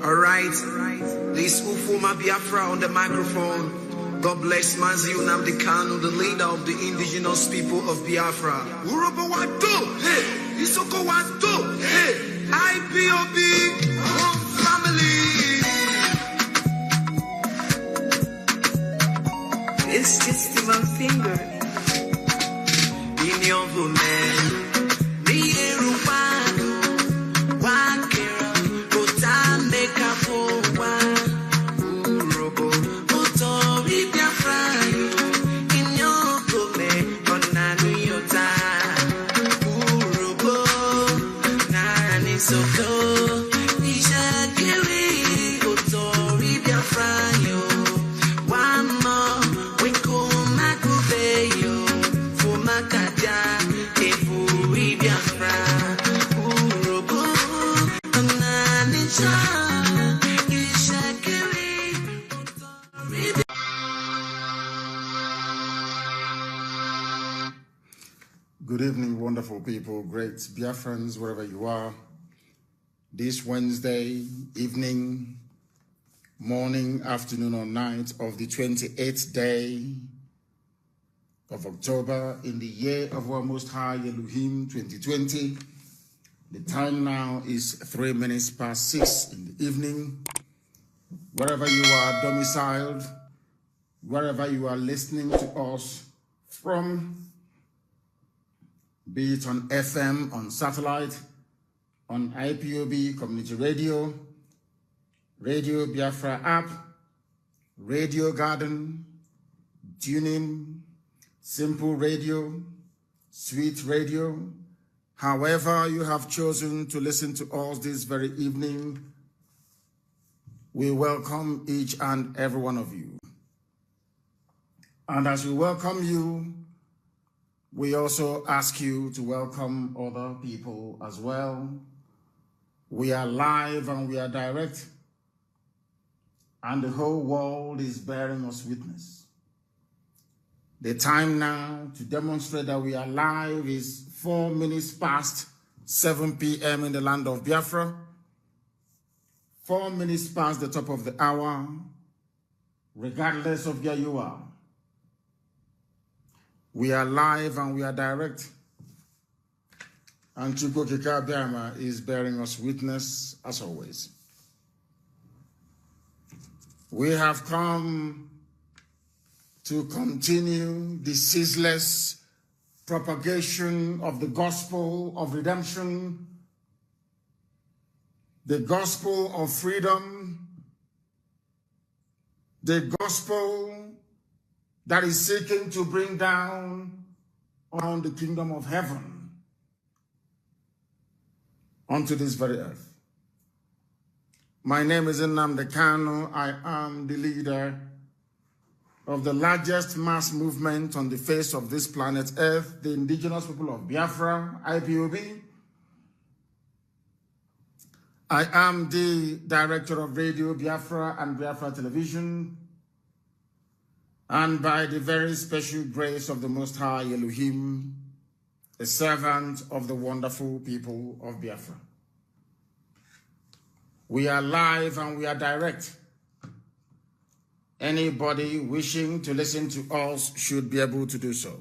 Alright, this Ufuma Biafra on the microphone. God bless Mazi Nnamdi Kanu, the leader of the indigenous people of Biafra. Urobo Wado, hey, Isoko Wado, hey, IPOB, home family. It's just my finger in your woman. Good evening, wonderful people, great Biafrans, wherever you are. This Wednesday evening, morning, afternoon, or night of the 28th day of October in the year of our Most High Elohim 2020. The time now is 3 minutes past 6 in the evening. Wherever you are domiciled, wherever you are listening to us from, be it on FM, on satellite, on IPOB community radio, Radio Biafra app, Radio Garden, TuneIn, Simple Radio, Sweet Radio. However you have chosen to listen to us this very evening, we welcome each and every one of you. And as we welcome you, we also ask you to welcome other people as well. We are live and we are direct, and the whole world is bearing us witness. The time now to demonstrate that we are live is 4 minutes past 7 p.m. in the land of Biafra, 4 minutes past the top of the hour, regardless of where you are. We are live and we are direct. And Chukwu Okike Abiama is bearing us witness as always. We have come to continue the ceaseless propagation of the gospel of redemption, the gospel of freedom, the gospel that is seeking to bring down on the kingdom of heaven onto this very earth. My name is Nnamdi Kanu. I am the leader of the largest mass movement on the face of this planet Earth, the indigenous people of Biafra, IPOB. I am the director of Radio Biafra and Biafra Television, and by the very special grace of the Most High Elohim, a servant of the wonderful people of Biafra. We are live and we are direct. Anybody wishing to listen to us should be able to do so.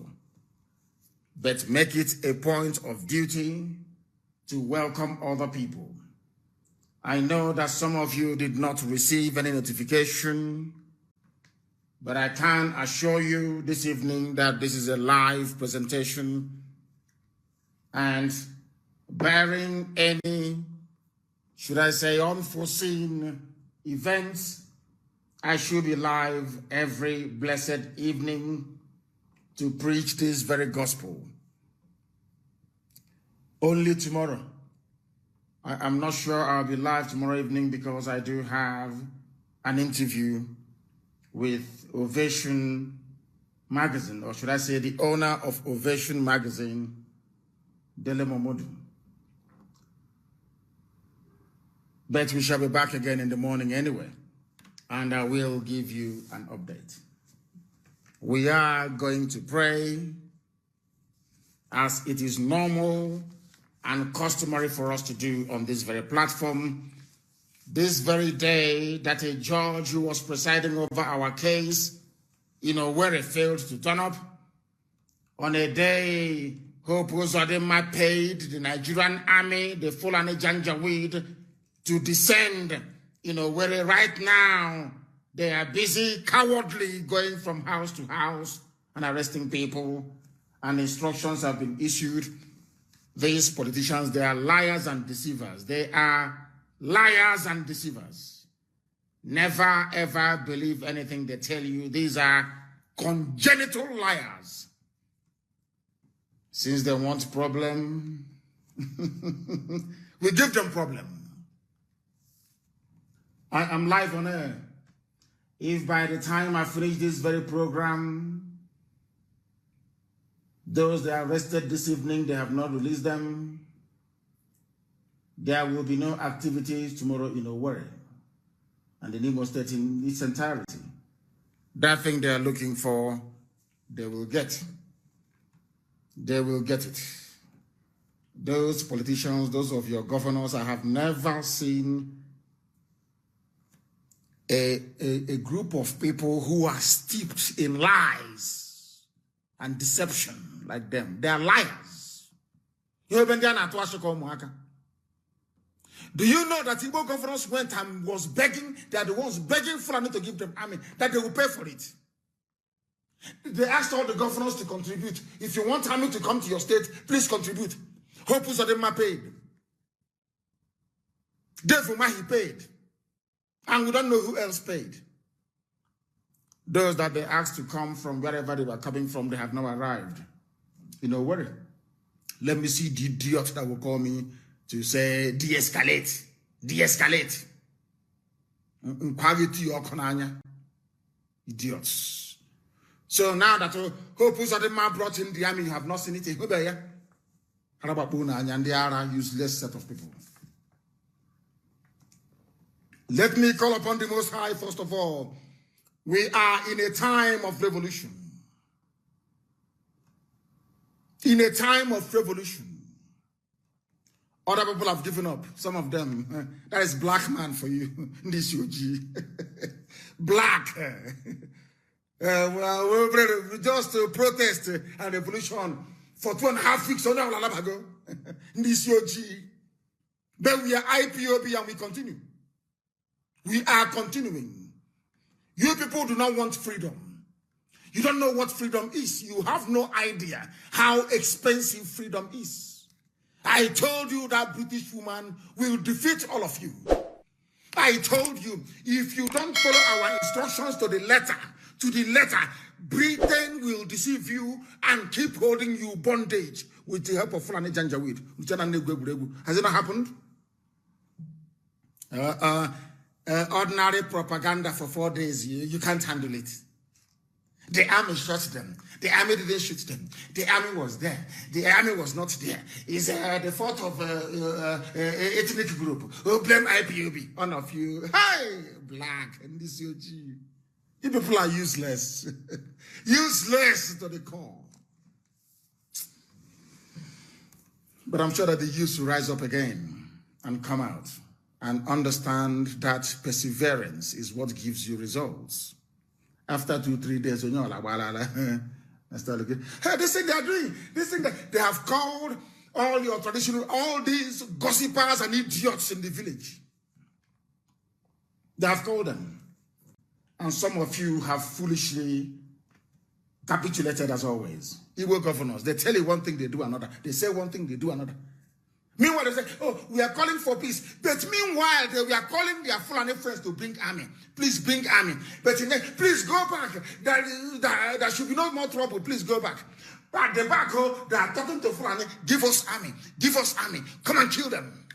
But make it a point of duty to welcome other people. I know that some of you did not receive any notification, but I can assure you this evening that this is a live presentation, and barring any, should I say, unforeseen events, I should be live every blessed evening to preach this very gospel. Only tomorrow. I'm not sure I'll be live tomorrow evening because I do have an interview with Ovation Magazine, or should I say the owner of Ovation Magazine, Dele Momodu. But we shall be back again in the morning anyway, and I will give you an update. We are going to pray as it is normal and customary for us to do on this very platform. This very day that a judge who was presiding over our case, where it failed to turn up, on a day Hope Uzodinma paid the Nigerian army, the Fulani Janjaweed, to descend, where right now they are busy cowardly going from house to house and arresting people, and instructions have been issued. These politicians, they are liars and deceivers. They are liars and deceivers. Never ever believe anything they tell you. These are congenital liars. Since they want problem, we give them problem. I am live on air. If by the time I finish this very program, those that are arrested this evening, they have not released them, there will be no activities tomorrow in Owerri and the Imo State in its entirety. That thing they are looking for, they will get. They will get it. Those politicians, those of your governors, I have never seen a group of people who are steeped in lies and deception like them. They are liars. Do you know that Igbo governors went and was begging, they are the ones begging Fulani to give them army, that they will pay for it? They asked all the governors to contribute. If you want army to come to your state, please contribute. Hope Uzodinma paid. Dave Umahi paid. And we don't know who else paid. Those that they asked to come from wherever they were coming from, they have now arrived. Worry. Let me see the idiot that will call me to say, de-escalate. De-escalate. Idiots. So now that Hope Uzodinma brought in the army, you have not seen it. And they are a useless set of people. Let me call upon the Most High first of all. We are in a time of revolution. In a time of revolution. Other people have given up. Some of them. That is black man for you. This UG. Black. Well, just to protest and revolution for 2.5 weeks on ago. This UG. But we are IPOB and we continue. We are continuing. You people do not want freedom. You don't know what freedom is. You have no idea how expensive freedom is. I told you that British woman will defeat all of you. I told you, if you don't follow our instructions to the letter, Britain will deceive you and keep holding you bondage with the help of Fulani Janjaweed. Has it not happened? Ordinary propaganda for 4 days, you can't handle it. The army shot them. The army didn't shoot them. The army was there. The army was not there. It's the fault of ethnic group. Oh, blame IPOB. One of you. Hey, black and this UG. You people are useless. Useless to the core. But I'm sure that the youth will rise up again and come out and understand that perseverance is what gives you results. After 2-3 days, you know, hey, this thing they are doing, this thing that they have called all your traditional, all these gossipers and idiots in the village. They have called them. And some of you have foolishly capitulated as always. Igbo governors, they tell you one thing, they do another. They say one thing, they do another. Meanwhile, they say, oh, we are calling for peace. But meanwhile, we are calling their Fulani friends to bring army. Please bring army. But please go back. There should be no more trouble. Please go back. At the back, they are talking to Fulani. Give us army. Give us army. Come and kill them.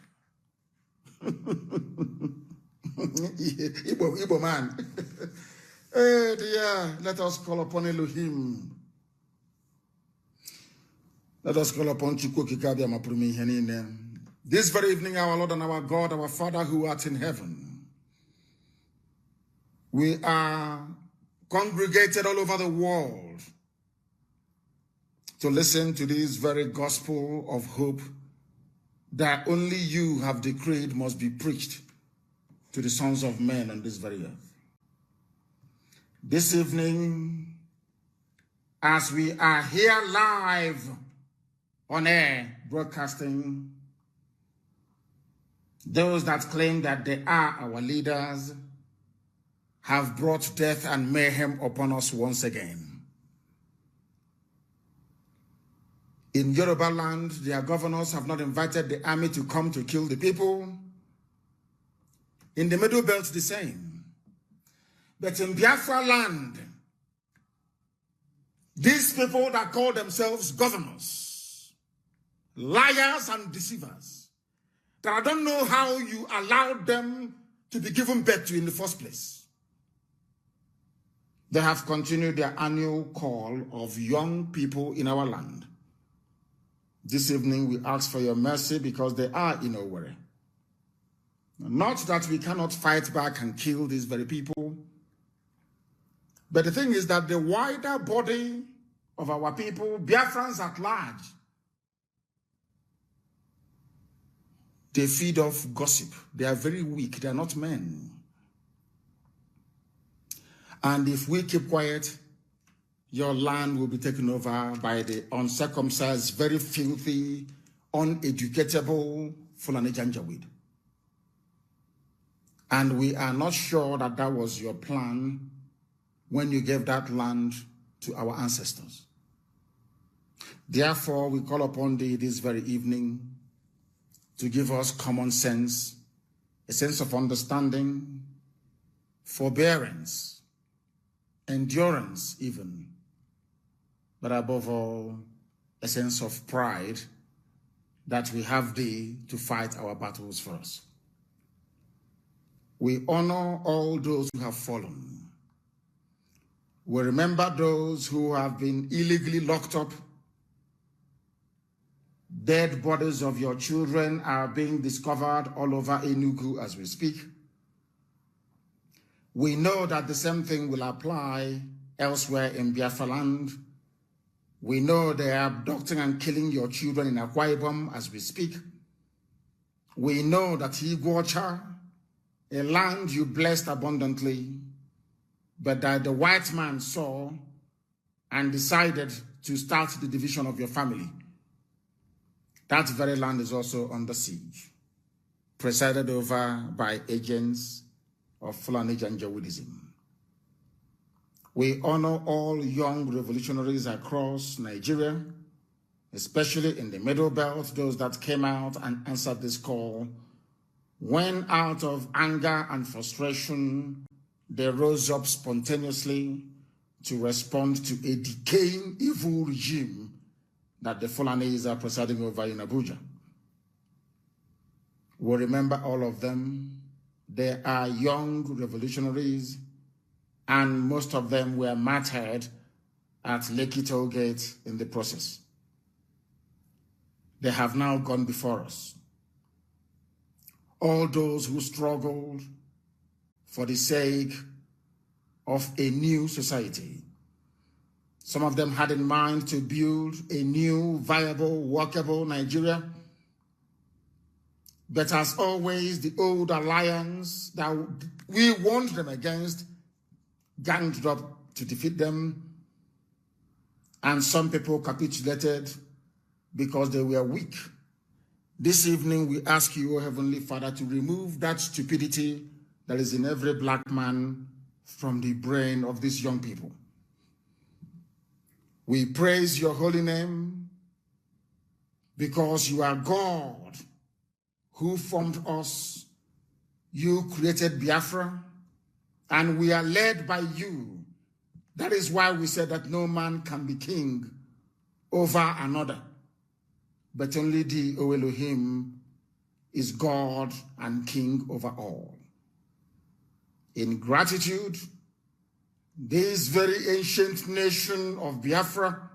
Igbo man. Hey, dear, let us call upon Elohim. Let us call upon this very evening, our Lord and our God, our Father who art in heaven. We are congregated all over the world to listen to this very gospel of hope that only you have decreed must be preached. to the sons of men on this very earth. This evening, as we are here live on air broadcasting, those that claim that they are our leaders have brought death and mayhem upon us once again. In Yoruba land, their governors have not invited the army to come to kill the people. In the Middle Belt, the same. But in Biafra land, these people that call themselves governors, liars and deceivers, that I don't know how you allowed them to be given birth to in the first place. They have continued their annual call of young people in our land. This evening we ask for your mercy because they are in a worry. Not that we cannot fight back and kill these very people, but the thing is that the wider body of our people, Biafrans at large, they feed off gossip. They are very weak. They are not men. And if we keep quiet, your land will be taken over by the uncircumcised, very filthy, uneducatable Fulani Janjaweed. And we are not sure that that was your plan when you gave that land to our ancestors. Therefore, we call upon thee this very evening to give us common sense, a sense of understanding, forbearance, endurance even, but above all, a sense of pride that we have thee to fight our battles for us. We honor all those who have fallen. We remember those who have been illegally locked up. Dead bodies of your children are being discovered all over Enugu as we speak. We know that the same thing will apply elsewhere in Biafra land. We know they are abducting and killing your children in Akwa Ibom as we speak. We know that Iguacha, a land you blessed abundantly, but that the white man saw and decided to start the division of your family. That very land is also under siege, presided over by agents of Fulani Janjaweedism. We honor all young revolutionaries across Nigeria, especially in the Middle Belt, those that came out and answered this call, when out of anger and frustration, they rose up spontaneously to respond to a decaying evil regime that the Fulanis are presiding over in Abuja. We remember all of them. They are young revolutionaries, and most of them were martyred at Lekki Toll Gate in the process. They have now gone before us. All those who struggled for the sake of a new society. Some of them had in mind to build a new, viable, workable Nigeria. But as always, the old alliance that we warned them against ganged up to defeat them. And some people capitulated because they were weak. This evening, we ask you, O Heavenly Father, to remove that stupidity that is in every black man from the brain of these young people. We praise your holy name because you are God who formed us. You created Biafra, and we are led by you. That is why we said that no man can be king over another, but only the O Elohim is God and King over all. In gratitude, this very ancient nation of Biafra,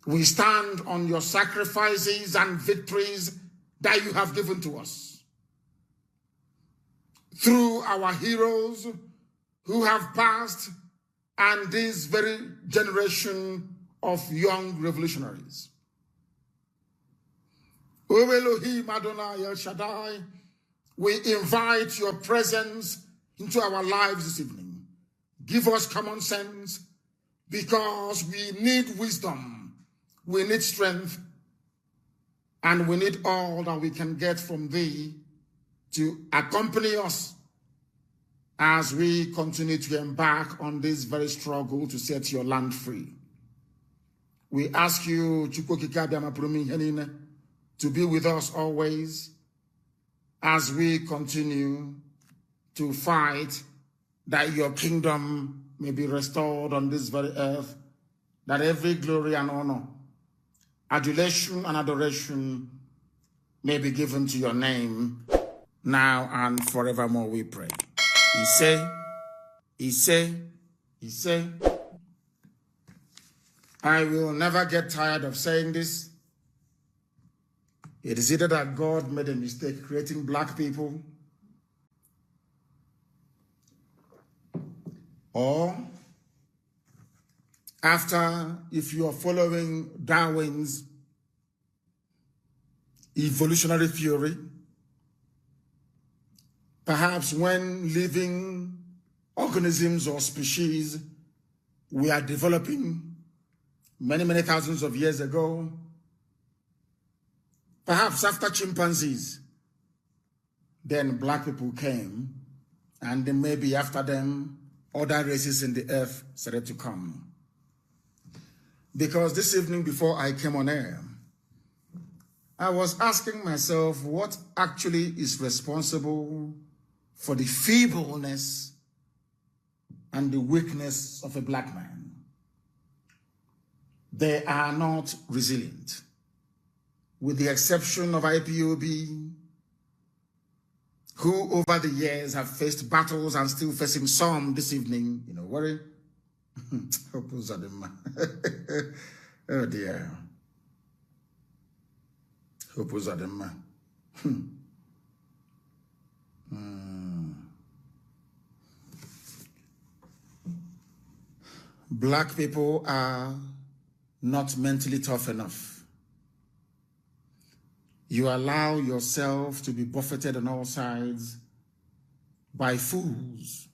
we stand on your sacrifices and victories that you have given to us. Through our heroes who have passed and this very generation of young revolutionaries. O Elohim Adonai El Shaddai, We invite your presence into our lives this evening. Give us common sense, because we need wisdom, we need strength, and we need all that we can get from thee to accompany us as we continue to embark on this very struggle to set your land free. We ask you to be with us always as we continue to fight that your kingdom may be restored on this very earth, that every glory and honor, adulation and adoration may be given to your name now and forevermore, we pray. He say, I will never get tired of saying this. It is either that God made a mistake creating black people, or after, if you are following Darwin's evolutionary theory, perhaps when living organisms or species we are developing many thousands of years ago, perhaps after chimpanzees, then black people came, and then maybe after them, other races in the earth started to come. Because this evening before I came on air, I was asking myself what actually is responsible for the feebleness and the weakness of a black man. They are not resilient. With the exception of IPOB, who over the years have faced battles and still facing some this evening, you know, worry. Oh dear. Black people are not mentally tough enough. You allow yourself to be buffeted on all sides by fools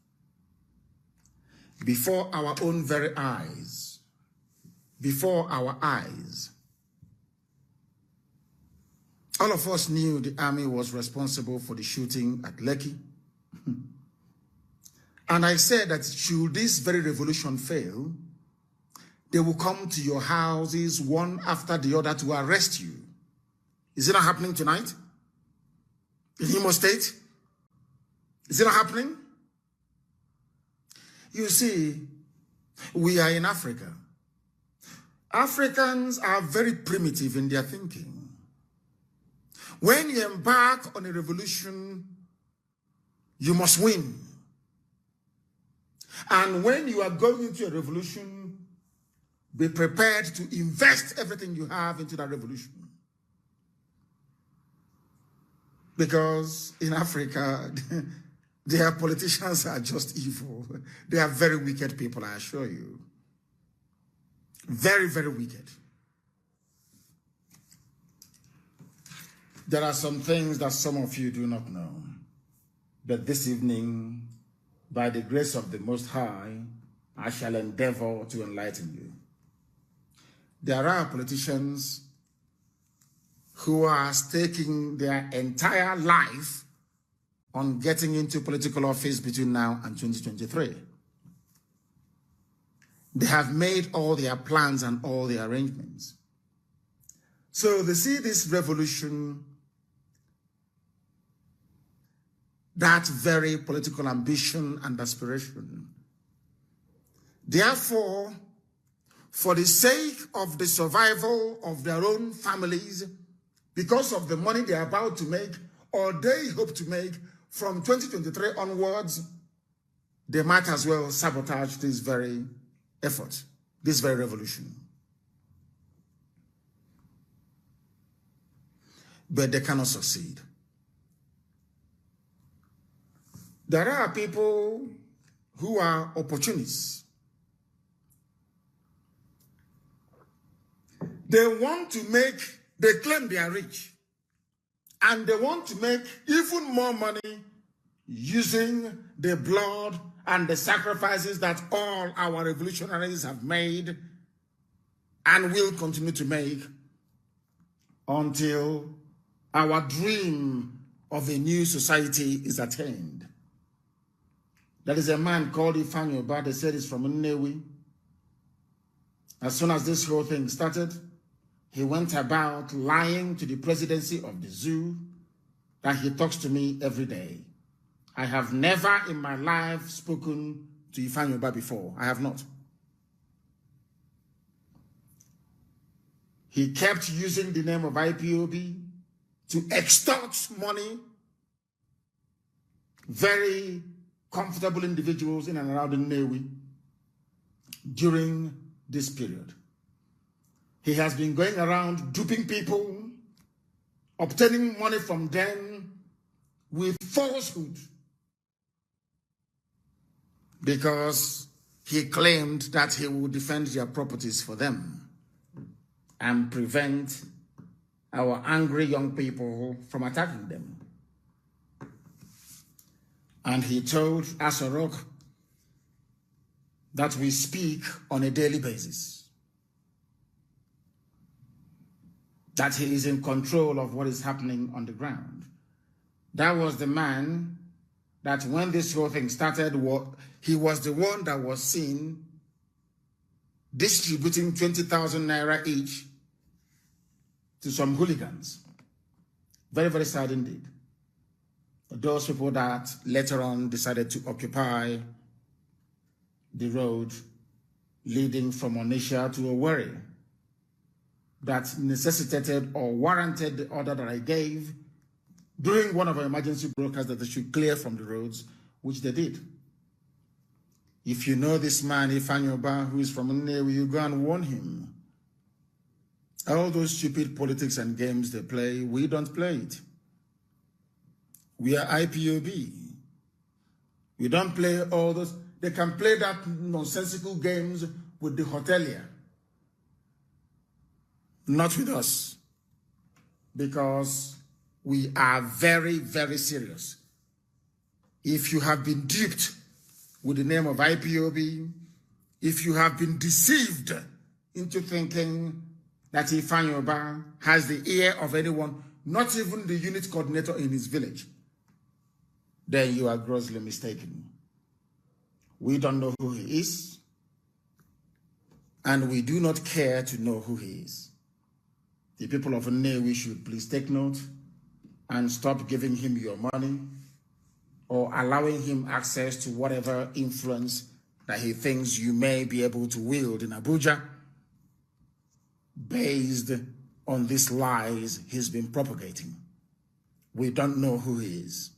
before our own very eyes, before our eyes. All of us knew the army was responsible for the shooting at Lekki. And I said that should this very revolution fail, they will come to your houses one after the other to arrest you. Is it not happening tonight? In Imo State? Is it not happening? You see, we are in Africa. Africans are very primitive in their thinking. When you embark on a revolution, you must win. And when you are going into a revolution, be prepared to invest everything you have into that revolution. Because in Africa, their politicians are just evil. They are very wicked people, I assure you. Very, very wicked. There are some things that some of you do not know. But this evening, by the grace of the Most High, I shall endeavor to enlighten you. There are politicians who are staking their entire life on getting into political office between now and 2023. They have made all their plans and all their arrangements. So they see this revolution, that very political ambition and aspiration. Therefore, for the sake of the survival of their own families, because of the money they are about to make, or they hope to make from 2023 onwards, they might as well sabotage this very effort, this very revolution. But they cannot succeed. There are people who are opportunists. They want to make, they claim they are rich, And they want to make even more money using the blood and the sacrifices that all our revolutionaries have made and will continue to make until our dream of a new society is attained. There is a man called Ifeanyi Ubah, they said he's from Nnewi. As soon as this whole thing started, he went about lying to the presidency of the zoo that he talks to me every day. I have never in my life spoken to Ifeanyi Ubah before. I have not. He kept using the name of IPOB to extort money. Very comfortable individuals in and around Nnewi during this period. He has been going around duping people, obtaining money from them with falsehood, because he claimed that he would defend their properties for them and prevent our angry young people from attacking them. And he told Asorok that we speak on a daily basis, that he is in control of what is happening on the ground. That was the man that when this whole thing started, he was the one that was seen distributing 20,000 naira each to some hooligans. Very, very sad indeed. Those people that later on decided to occupy the road leading from Onitsha to Owerri, that necessitated or warranted the order that I gave during one of our emergency broadcasts that they should clear from the roads, which they did. If you know this man, Ifeanyi Ubah, who is from Nnewi, you go and warn him. All those stupid politics and games they play, we don't play it. We are IPOB. We don't play all those. They can play that nonsensical games with the hotelier. Not with us, because we are very, very serious. If you have been duped with the name of IPOB, if you have been deceived into thinking that Ifeanyi Ubah has the ear of anyone, not even the unit coordinator in his village, then you are grossly mistaken. We don't know who he is, and we do not care to know who he is. The people of Nnewi should please take note and stop giving him your money or allowing him access to whatever influence that he thinks you may be able to wield in Abuja based on these lies he's been propagating. We don't know who he is.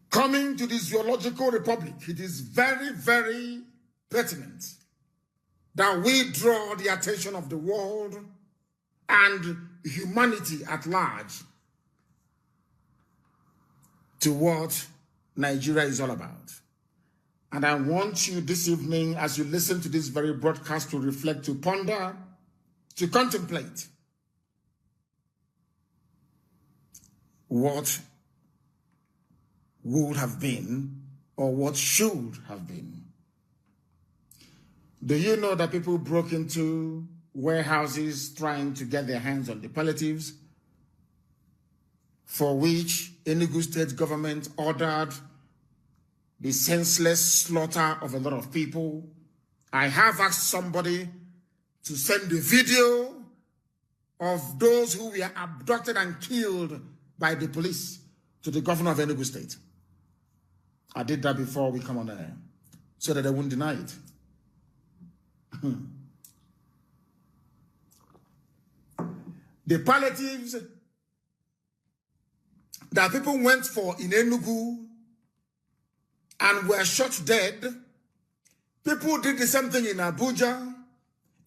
Coming to the Zoological Republic, it is very, very pertinent that we draw the attention of the world and humanity at large to what Nigeria is all about. And I want you this evening, as you listen to this very broadcast, to reflect, to ponder, to contemplate what would have been or what should have been. Do you know that people broke into warehouses trying to get their hands on the palliatives, for which Enugu state government ordered the senseless slaughter of a lot of people? I have asked somebody to send the video of those who were abducted and killed by the police to the governor of Enugu state. I did that before we come on air, so that they wouldn't deny it. The palliatives that people went for in Enugu and were shot dead, people did the same thing in Abuja,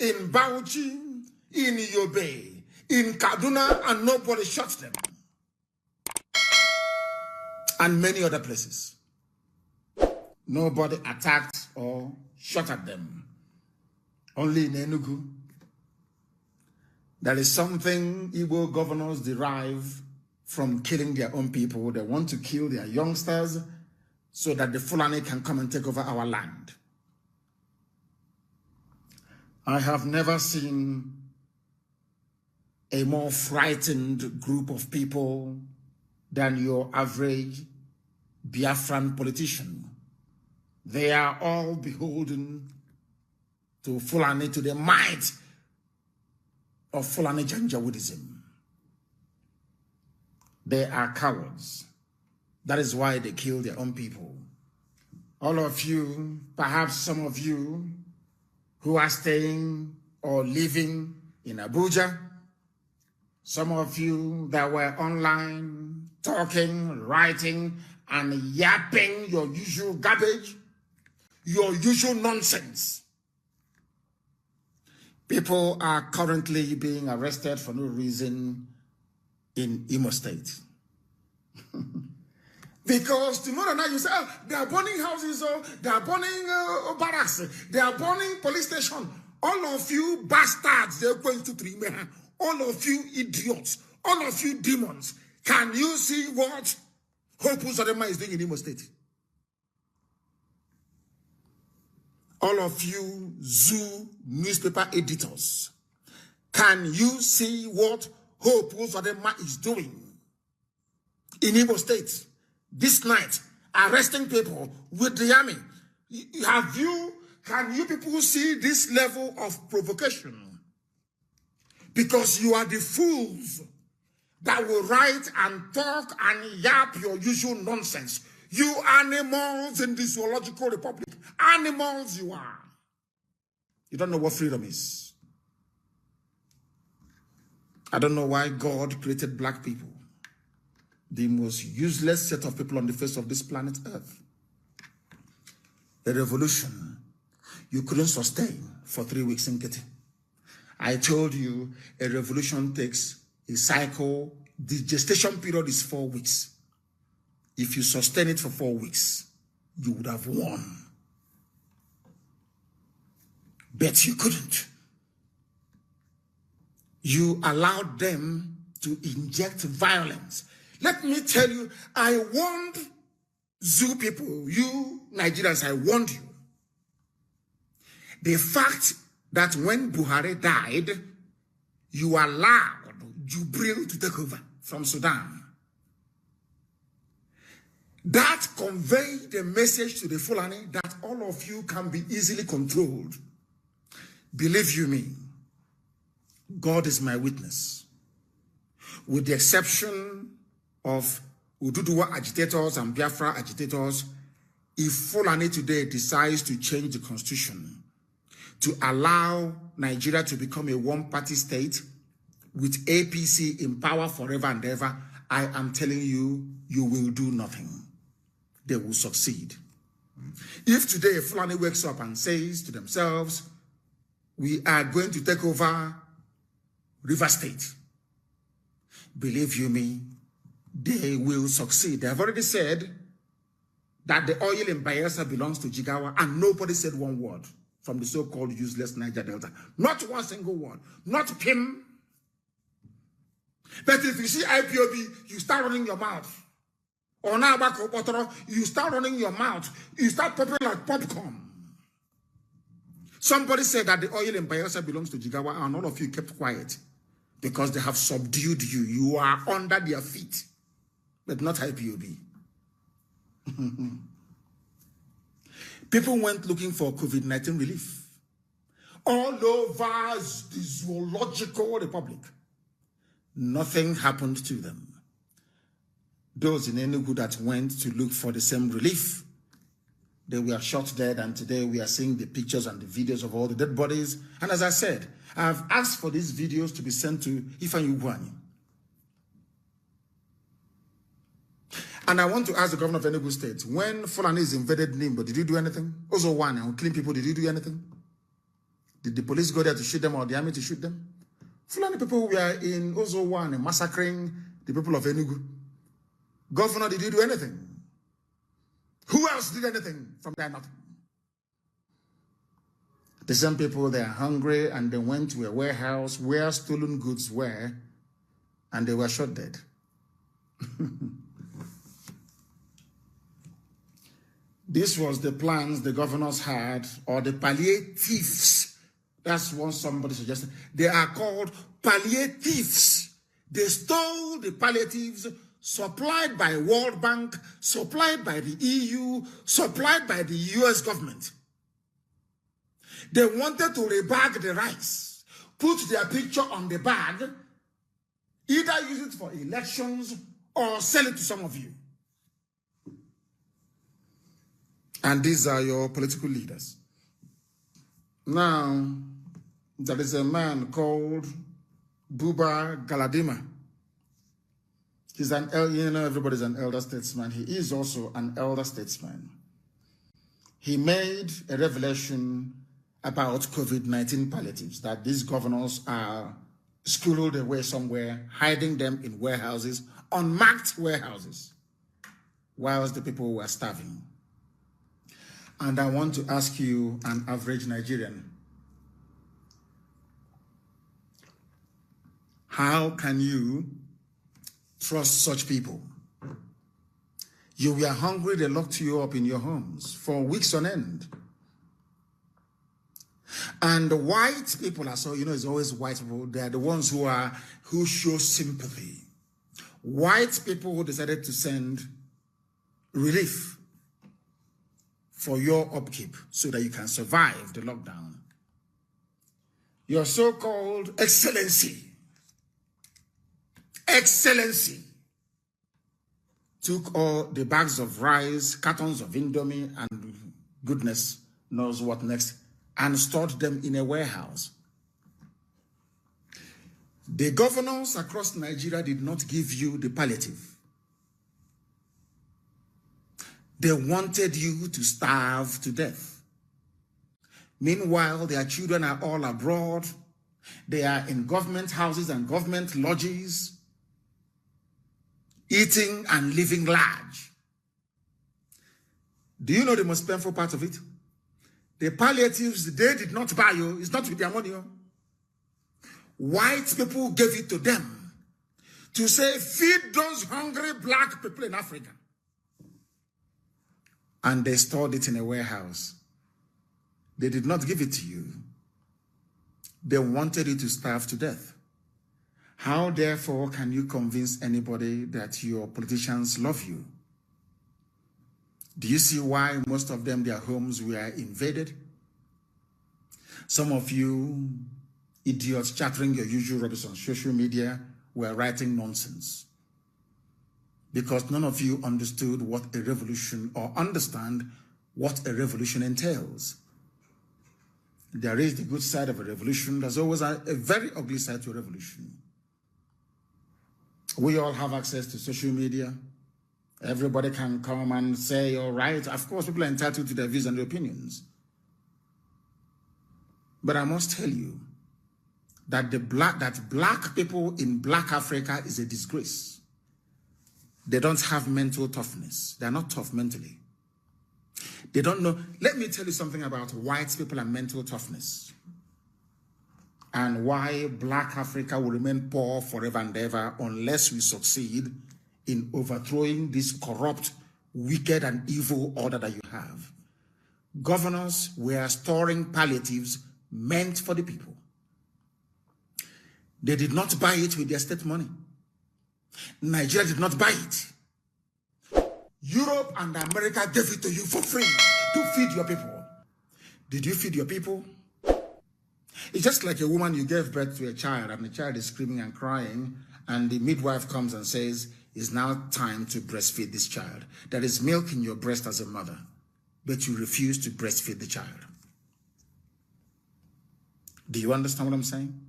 in Bauchi, in Yobe, in Kaduna, and nobody shot them. And many other places. Nobody attacked or shot at them. Only in Enugu. There is something Igbo governors derive from killing their own people. They want to kill their youngsters so that the Fulani can come and take over our land. I have never seen a more frightened group of people than your average Biafran politician. They are all beholden to Fulani, to the might of Fulani Janjaweedism. They are cowards. That is why they kill their own people. All of you, perhaps some of you who are staying or living in Abuja, some of you that were online talking, writing, and yapping your usual garbage, your usual nonsense. People are currently being arrested for no reason in Imo State. Because tomorrow night you say, oh, they are burning houses, oh, they are burning barracks, they are burning police station. All of you bastards, they're going to Trimera. All of you idiots, all of you demons, can you see what Hope Uzodinma is doing in Imo State? All of you zoo newspaper editors, can you see what Hope Uzodinma is doing in Imo State this night, arresting people with the army? Can you people see this level of provocation? Because you are the fools that will write and talk and yap your usual nonsense. You animals in the zoological republic. Animals you are. You don't know what freedom is. I don't know why God created black people, the most useless set of people on the face of this planet Earth. A revolution you couldn't sustain for 3 weeks in Kete. I told you a revolution takes a cycle. The gestation period is 4 weeks. If you sustain it for 4 weeks, you would have won. But you couldn't. You allowed them to inject violence. Let me tell you, I warned Zoo people, you Nigerians, I warned you. The fact that when Buhari died, you allowed Jubril to take over from Sudan. That conveyed the message to the Fulani that all of you can be easily controlled. Believe you me, God is my witness. With the exception of Ududuwa agitators and Biafra agitators, if Fulani today decides to change the constitution to allow Nigeria to become a one-party state with APC in power forever and ever, I am telling you, you will do nothing. They will succeed. If today Fulani wakes up and says to themselves, we are going to take over River State, believe you me, they will succeed. They have already said that the oil in Bayelsa belongs to Jigawa, and nobody said one word from the so-called useless Niger Delta. Not one single word. Not PIM. But if you see IPOB, you start running your mouth. Or now you start running your mouth. You start popping like popcorn. Somebody said that the oil in Bayelsa belongs to Jigawa, and all of you kept quiet because they have subdued you. You are under their feet, but not IPOB. People went looking for COVID-19 relief all over the zoological republic. Nothing happened to them. Those in Enugu that went to look for the same relief, they were shot dead, and today we are seeing the pictures and the videos of all the dead bodies. And as I said, I've asked for these videos to be sent to Ifeanyi Ugwuanyi. And I want to ask the governor of Enugu State, when Fulanis invaded Nimbo, did you do anything? Also one, and killing people, did you do anything? Did the police go there to shoot them or the army to shoot them? Fulani people were in Ozo 1 massacring the people of Enugu. Governor, did you do anything? Who else did anything from there? Nothing. The same people, they are hungry and they went to a warehouse where stolen goods were and they were shot dead. This was the plans the governors had, or the palliatives. That's what somebody suggested. They are called palliatives. They stole the palliatives supplied by World Bank, supplied by the EU, supplied by the US government. They wanted to rebag the rice, put their picture on the bag, either use it for elections or sell it to some of you. And these are your political leaders. Now, there is a man called Buba Galadima. He's an everybody's an elder statesman. He is also an elder statesman. He made a revelation about COVID-19 palliatives, that these governors are squirreled away somewhere, hiding them in warehouses, unmarked warehouses, whilst the people were starving. And I want to ask you, an average Nigerian, how can you trust such people? You were hungry, they locked you up in your homes for weeks on end. And the white people are so, it's always white people. They are the ones who show sympathy. White people who decided to send relief for your upkeep so that you can survive the lockdown. Your so-called excellency took all the bags of rice, cartons of Indomie, and goodness knows what next, and stored them in a warehouse. The governors across Nigeria did not give you the palliative. They wanted you to starve to death. Meanwhile, their children are all abroad. They are in government houses and government lodges, eating and living large. Do you know the most painful part of it? The palliatives they did not buy you. It's not with their money. White people gave it to them to say, feed those hungry black people in Africa. And they stored it in a warehouse. They did not give it to you. They wanted you to starve to death. How, therefore, can you convince anybody that your politicians love you? Do you see why most of them, their homes were invaded? Some of you idiots chattering your usual rubbish on social media were writing nonsense. Because none of you understood what a revolution, or understand what a revolution entails. There is the good side of a revolution. There's always a very ugly side to a revolution. We all have access to social media. Everybody can come and say, all right. Of course, people are entitled to their views and their opinions. But I must tell you that black people in black Africa is a disgrace. They don't have mental toughness. They're not tough mentally. They don't know. Let me tell you something about white people and mental toughness, and why black Africa will remain poor forever and ever unless we succeed in overthrowing this corrupt, wicked, and evil order that you have. Governors were storing palliatives meant for the people. They did not buy it with their state money. Nigeria did not buy it. Europe and America gave it to you for free to feed your people. Did you feed your people? It's just like a woman, you gave birth to a child and the child is screaming and crying, and the midwife comes and says, it's now time to breastfeed this child. There is milk in your breast as a mother, but you refuse to breastfeed the child. Do you understand what I'm saying?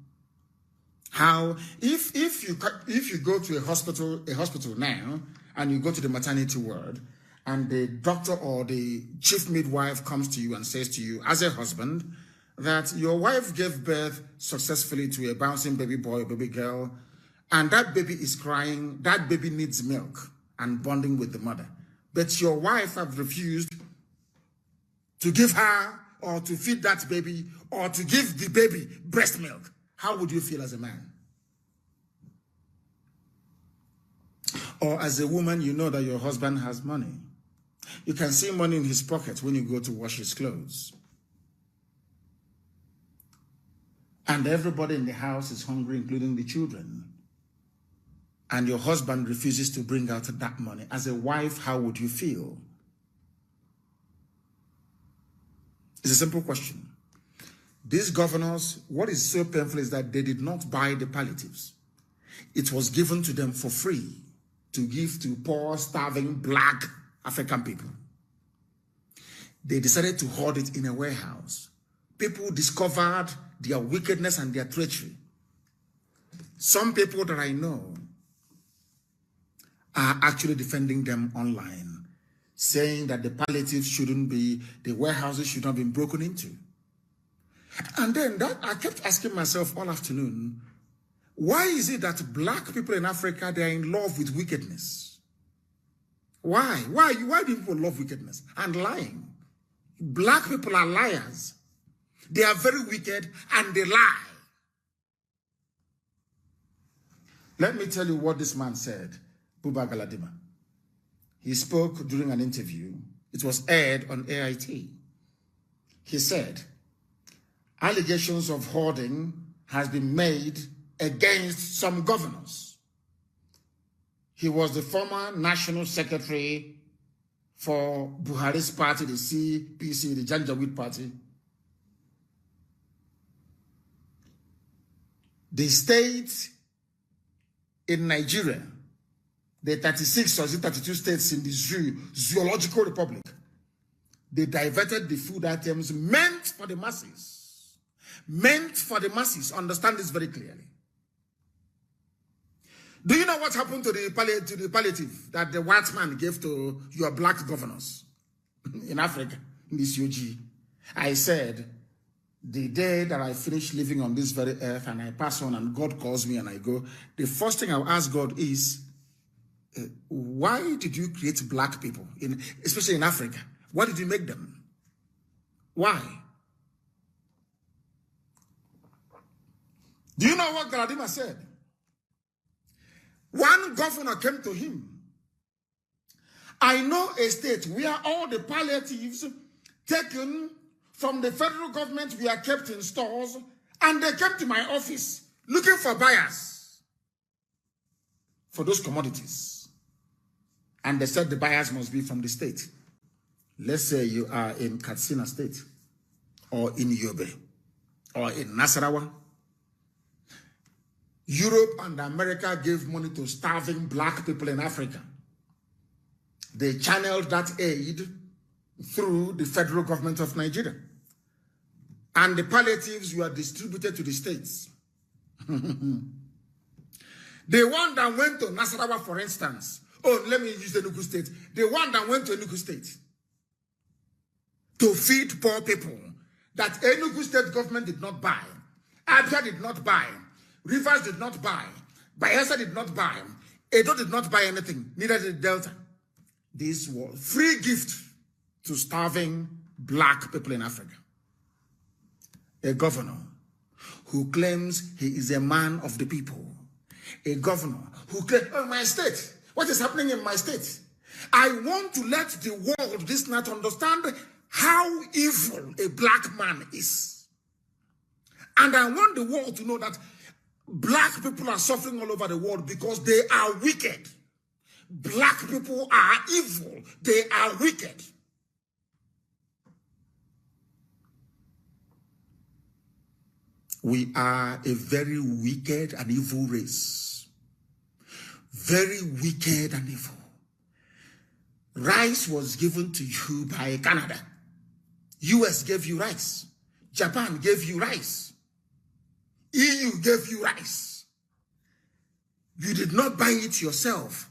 How, if you go to a hospital now, and you go to the maternity ward, and the doctor or the chief midwife comes to you and says to you, as a husband, that your wife gave birth successfully to a bouncing baby boy or baby girl, and that baby is crying, that baby needs milk and bonding with the mother. But your wife have refused to give her or to feed that baby or to give the baby breast milk, how would you feel as a man? Or as a woman, you know that your husband has money. You can see money in his pocket when you go to wash his clothes. And everybody in the house is hungry, including the children. And your husband refuses to bring out that money. As a wife, how would you feel? It's a simple question. These governors, what is so painful is that they did not buy the palliatives. It was given to them for free to give to poor, starving, black African people. They decided to hoard it in a warehouse. People discovered their wickedness and their treachery. Some people that I know are actually defending them online, saying that the palliatives shouldn't be, the warehouses should not be broken into. And then I kept asking myself all afternoon, why is it that black people in Africa, they are in love with wickedness? Why? Why do people love wickedness and lying? Black people are liars. They are very wicked and they lie. Let me tell you what this man said, Buba Galadima. He spoke during an interview. It was aired on AIT. He said, allegations of hoarding has been made against some governors. He was the former national secretary for Buhari's party, the CPC, the Janjaweed party. The state in Nigeria, the 36 or 32 states in the zoological republic, they diverted the food items meant for the masses. Meant for the masses. Understand this very clearly. Do you know what happened to the palliative that the white man gave to your black governors in Africa, in this UG? I said, the day that I finish living on this very earth and I pass on and God calls me and I go, the first thing I'll ask God is, why did you create black people, especially in Africa? Why did you make them? Why? Do you know what Galadima said? One governor came to him. I know a state where all the palliatives taken from the federal government were kept in stores, and they came to my office looking for buyers for those commodities. And they said the buyers must be from the state. Let's say you are in Katsina State, or in Yobe, or in Nasarawa. Europe and America gave money to starving black people in Africa. They channeled that aid through the federal government of Nigeria. And the palliatives were distributed to the states. The one that went to Nasarawa, for instance, let me use Enugu State. The one that went to Enugu State to feed poor people that Enugu State government did not buy, Abia did not buy, Rivers did not buy, Bayelsa did not buy, Edo did not buy anything, neither did Delta. This was free gift to starving black people in Africa. A governor who claims he is a man of the people. A governor who claims, oh, my state, what is happening in my state? I want to let the world this night understand how evil a black man is. And I want the world to know that black people are suffering all over the world because they are wicked. Black people are evil. They are wicked. We are a very wicked and evil race. Very wicked and evil. Rice was given to you by Canada. US gave you rice. Japan gave you rice. EU gave you rice. You did not buy it yourself.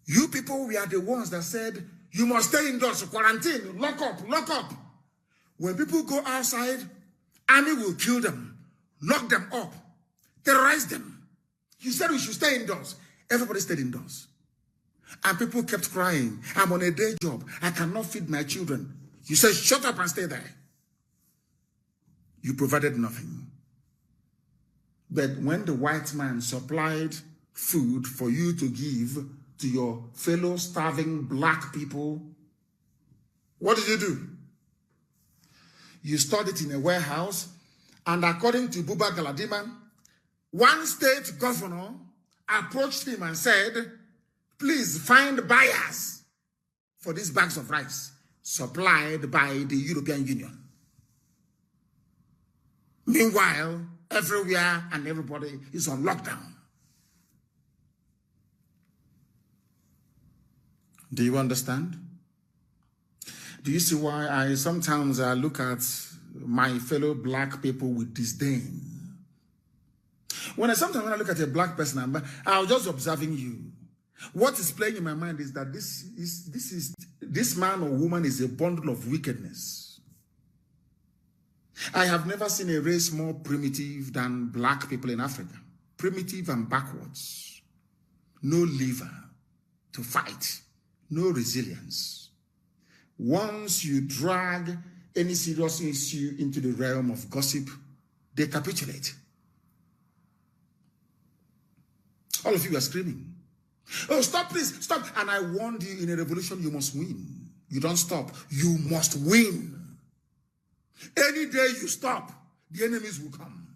You people were the ones that said, you must stay indoors, quarantine, lock up. When people go outside, army will kill them, lock them up, terrorize them. You said we should stay indoors. Everybody stayed indoors. And people kept crying, I'm on a day job. I cannot feed my children. You said, shut up and stay there. You provided nothing. But when the white man supplied food for you to give to your fellow starving black people, what did you do? You stored it in a warehouse, and according to Buba Galadima, one state governor approached him and said, please find buyers for these bags of rice supplied by the European Union. Meanwhile, everywhere and everybody is on lockdown. Do you understand? Do you see why I sometimes look at my fellow black people with disdain? Sometimes when I look at a black person, I'm just observing you. What is playing in my mind is that this man or woman is a bundle of wickedness. I have never seen a race more primitive than black people in Africa. Primitive and backwards. No liver to fight. No resilience. Once you drag any serious issue into the realm of gossip, they capitulate. All of you are screaming. Oh, stop, please, stop. And I warned you, in a revolution, you must win. You don't stop. You must win. Any day you stop, the enemies will come.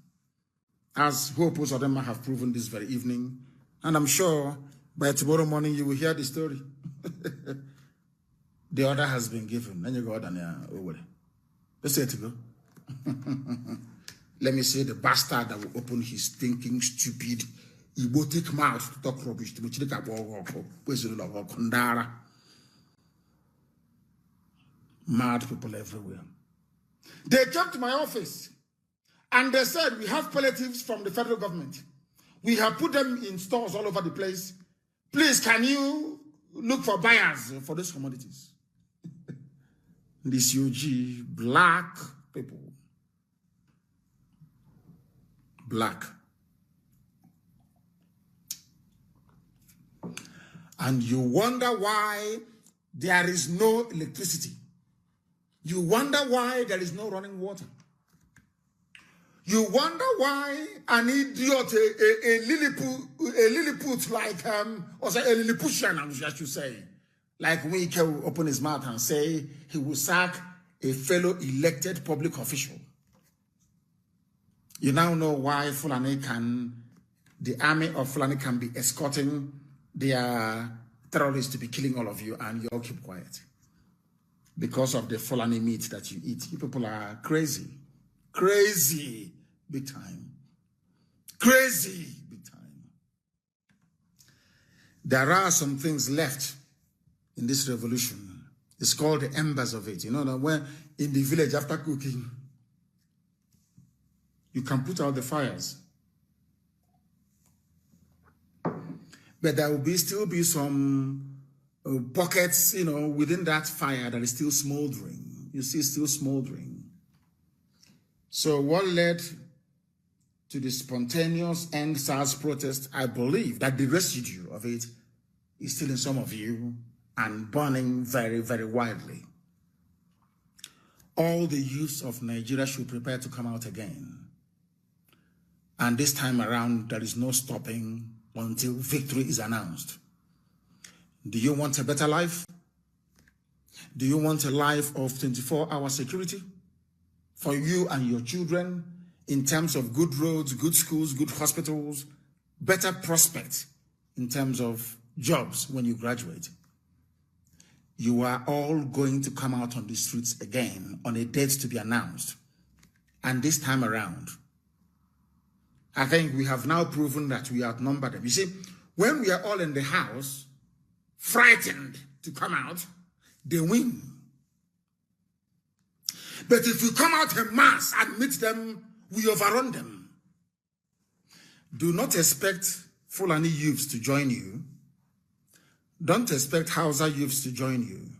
As Hope Uzodinma have proven this very evening. And I'm sure by tomorrow morning you will hear the story. The order has been given. Then you go down there. Let's say to go. Let me say the bastard that will open his thinking, stupid, egotic mouth to talk rubbish. Mad people everywhere. They came to my office and they said, we have palliatives from the federal government. We have put them in stores all over the place. Please, can you look for buyers for those commodities? This UG, black people. Black. And you wonder why there is no electricity. You wonder why there is no running water. You wonder why an idiot, a Lilliput like, or say a Lilliputian, I should say, like Wike will open his mouth and say he will sack a fellow elected public official. You now know why the army of Fulani can be escorting their terrorists to be killing all of you, and you all keep quiet. Because of the Fulani meat that you eat. You people are crazy. Crazy big time. Crazy big time. There are some things left in this revolution. It's called the embers of it. You know, that when in the village after cooking, you can put out the fires. But there will still be some pockets, you know, within that fire that is still smoldering. You see, still smoldering. So what led to the spontaneous end SARS protest, I believe that the residue of it is still in some of you and burning very, very widely. All the youths of Nigeria should prepare to come out again. And this time around, there is no stopping until victory is announced. Do you want a better life? Do you want a life of 24-hour security for you and your children in terms of good roads, good schools, good hospitals, better prospects in terms of jobs when you graduate? You are all going to come out on the streets again on a date to be announced. And this time around, I think we have now proven that we outnumber them. You see, when we are all in the house, frightened to come out, they win. But if we come out en masse and meet them, we overrun them. Do not expect Fulani youths to join you. Don't expect Hausa youths to join you.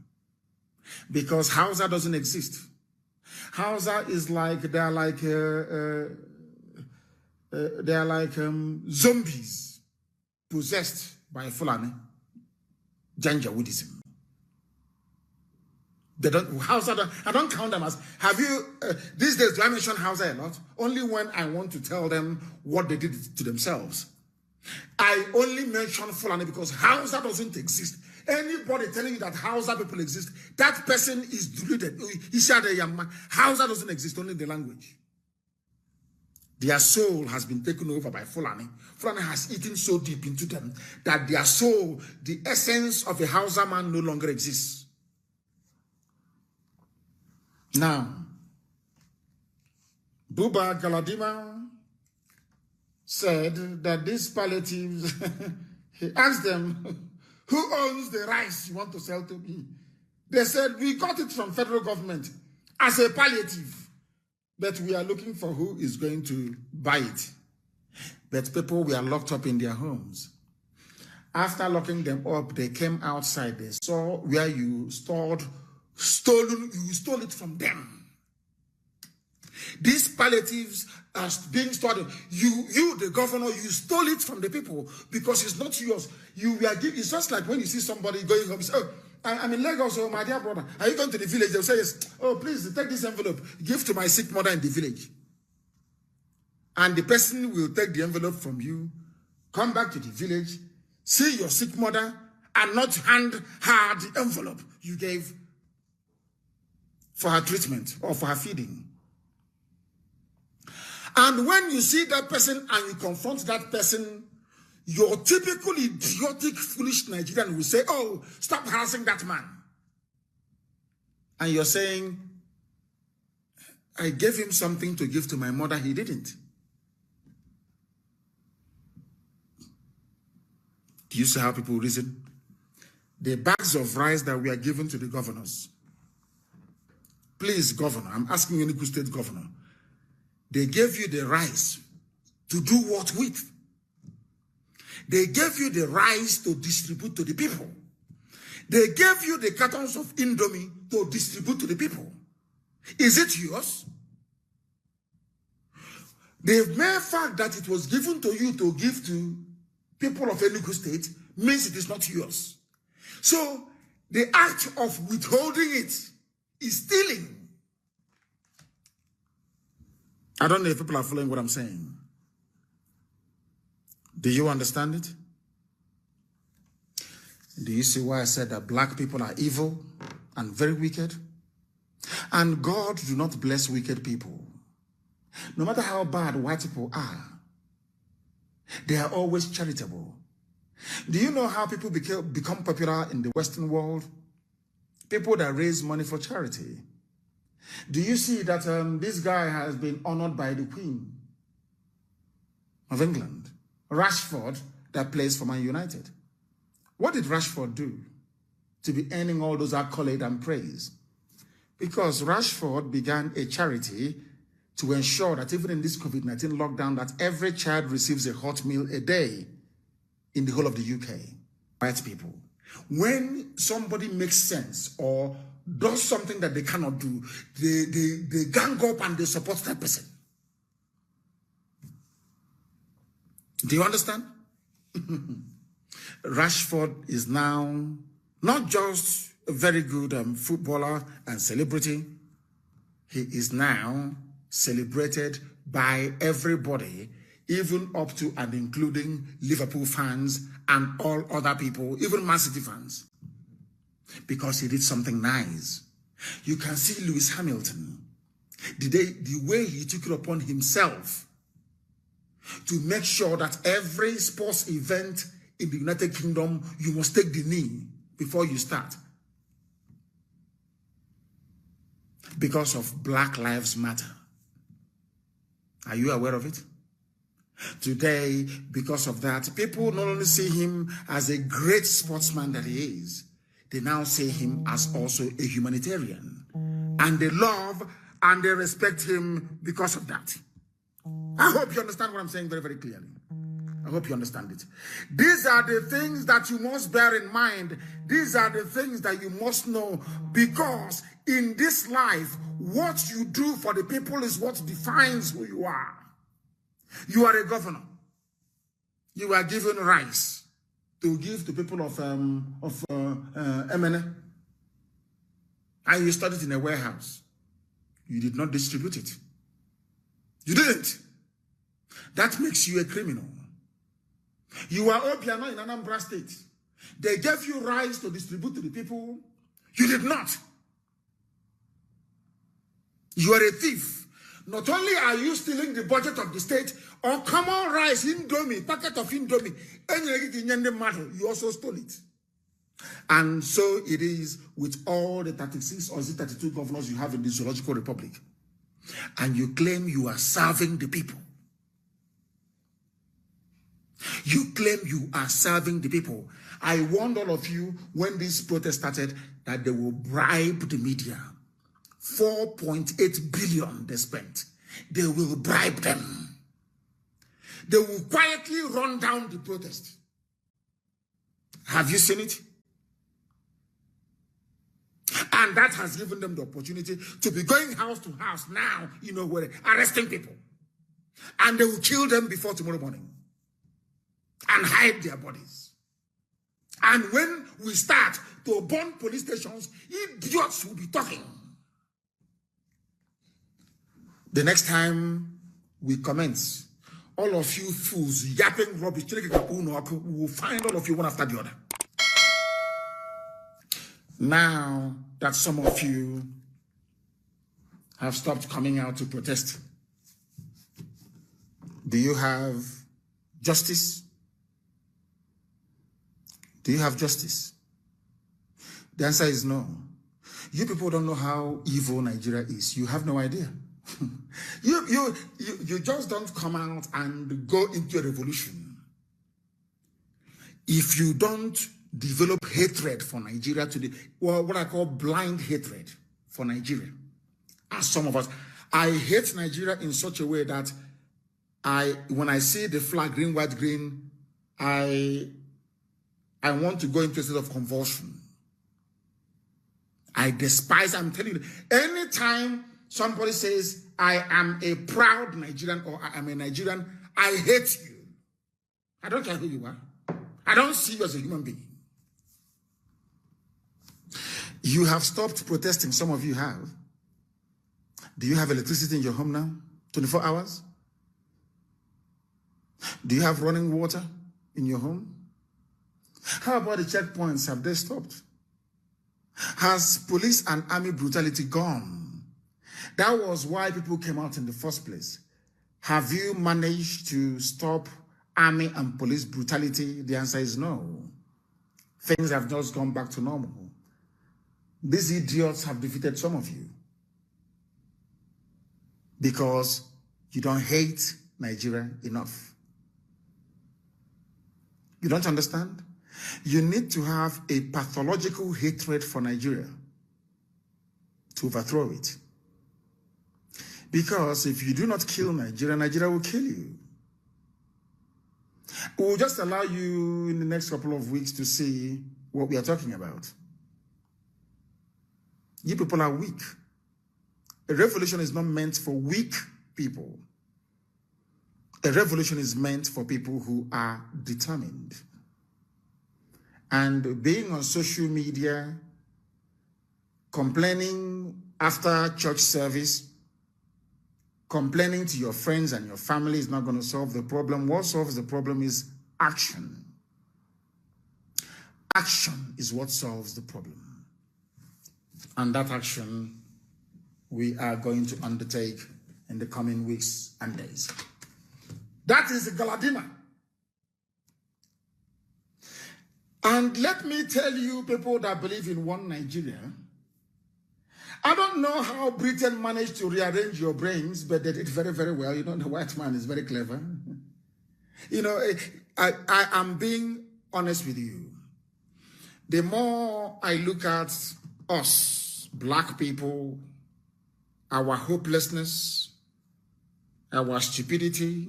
Because Hausa doesn't exist. Hausa is like, they're like zombies possessed by Fulani Janjaweedism. They don't, Hausa, I don't count them as, have you, these days, do I mention Hausa a lot? Only when I want to tell them what they did to themselves. I only mention Fulani because Hausa doesn't exist. Anybody telling you that Hausa people exist, that person is deluded. Hausa doesn't exist, only the language. Their soul has been taken over by Fulani. Fulani has eaten so deep into them that their soul, the essence of a Hausa man, no longer exists. Now, Buba Galadima said that these palliatives, he asked them, who owns the rice you want to sell to me? They said, we got it from federal government as a palliative, but we are looking for who is going to buy it. But people were locked up in their homes. After locking them up, they came outside. They saw where you stole it from them. These palliatives are being stored. You, the governor, you stole it from the people because it's not yours. It's just like when you see somebody going home, say, oh, I'm in Lagos, oh, my dear brother, are you going to the village? They'll say, yes. Oh, please, take this envelope. Give to my sick mother in the village. And the person will take the envelope from you, come back to the village, see your sick mother, and not hand her the envelope you gave for her treatment or for her feeding. And when you see that person and you confront that person, your typical idiotic, foolish Nigerian will say, oh, stop harassing that man. And you're saying, I gave him something to give to my mother, he didn't. Do you see how people reason? The bags of rice that we are given to the governors. Please, governor, I'm asking any good state governor. They gave you the rice to do what with? They gave you the rice to distribute to the people. They gave you the cartons of Indomie to distribute to the people. Is it yours? The mere fact that it was given to you to give to people of Enugu State means it is not yours. So the act of withholding it is stealing. I don't know if people are following what I'm saying. Do you understand it? Do you see why I said that black people are evil and very wicked? And God do not bless wicked people. No matter how bad white people are, they are always charitable. Do you know how people become popular in the Western world? People that raise money for charity. Do you see that this guy has been honored by the Queen of England? Rashford, that plays for Man United. What did Rashford do to be earning all those accolades and praise? Because Rashford began a charity to ensure that even in this COVID-19 lockdown, that every child receives a hot meal a day in the whole of the UK. White people. When somebody makes sense or does something that they cannot do, they gang up and they support that person. Do you understand? Rashford is now not just a very good footballer and celebrity. He is now celebrated by everybody, even up to and including Liverpool fans and all other people, even Man City fans, because he did something nice. You can see Lewis Hamilton, the way he took it upon himself to make sure that every sports event in the United Kingdom, you must take the knee before you start. Because of Black Lives Matter. Are you aware of it? Today, because of that, people not only see him as a great sportsman that he is, they now see him as also a humanitarian. And they love and they respect him because of that. I hope you understand what I'm saying very, very clearly. I hope you understand it. These are the things that you must bear in mind. These are the things that you must know, because in this life, what you do for the people is what defines who you are. You are a governor. You are given rice to give to people of MNA. and you stored it in a warehouse. You did not distribute it. You didn't. That makes you a criminal. You are Obiano in Anambra State. They gave you rice to distribute to the people. You did not. You are a thief. Not only are you stealing the budget of the state, or common rice, Indomie, packet of Indomie, you also stole it. And so it is with all the 36 or 32 governors you have in the Zoological Republic. And you claim you are serving the people. You claim you are serving the people. I warned all of you when this protest started that they will bribe the media. 4.8 billion they spent. They will bribe them. They will quietly run down the protest. Have you seen it? And that has given them the opportunity to be going house to house now, where arresting people. And they will kill them before tomorrow morning. And hide their bodies. And when we start to burn police stations, idiots will be talking. The next time we commence, all of you fools yapping rubbish, we will find all of you one after the other. Now that some of you have stopped coming out to protest, do you have justice? Do you have justice? The answer is no. You people don't know how evil Nigeria is. You have no idea. You just don't come out and go into a revolution. If you don't develop hatred for Nigeria today, or what I call blind hatred for Nigeria, as some of us, I hate Nigeria in such a way that when I see the flag green, white, green, I want to go into a state of convulsion. I despise, I'm telling you, anytime somebody says, I am a proud Nigerian or I am a Nigerian, I hate you. I don't care who you are. I don't see you as a human being. You have stopped protesting. Some of you have. Do you have electricity in your home now? 24 hours? Do you have running water in your home? How about the checkpoints? Have they stopped? Has police and army brutality gone? That was why people came out in the first place. Have you managed to stop army and police brutality? The answer is no. Things have just gone back to normal. These idiots have defeated some of you because you don't hate Nigeria enough. You don't understand? You need to have a pathological hatred for Nigeria to overthrow it. Because if you do not kill Nigeria, Nigeria will kill you. We'll just allow you in the next couple of weeks to see what we are talking about. You people are weak. A revolution is not meant for weak people. A revolution is meant for people who are determined. And being on social media, complaining after church service, complaining to your friends and your family is not going to solve the problem. What solves the problem is action. Action is what solves the problem. And that action we are going to undertake in the coming weeks and days. That is the Galadima. And let me tell you, people that believe in one Nigeria, I don't know how Britain managed to rearrange your brains, but they did very, very well. The white man is very clever. I am being honest with you. The more I look at us, black people, our hopelessness, our stupidity,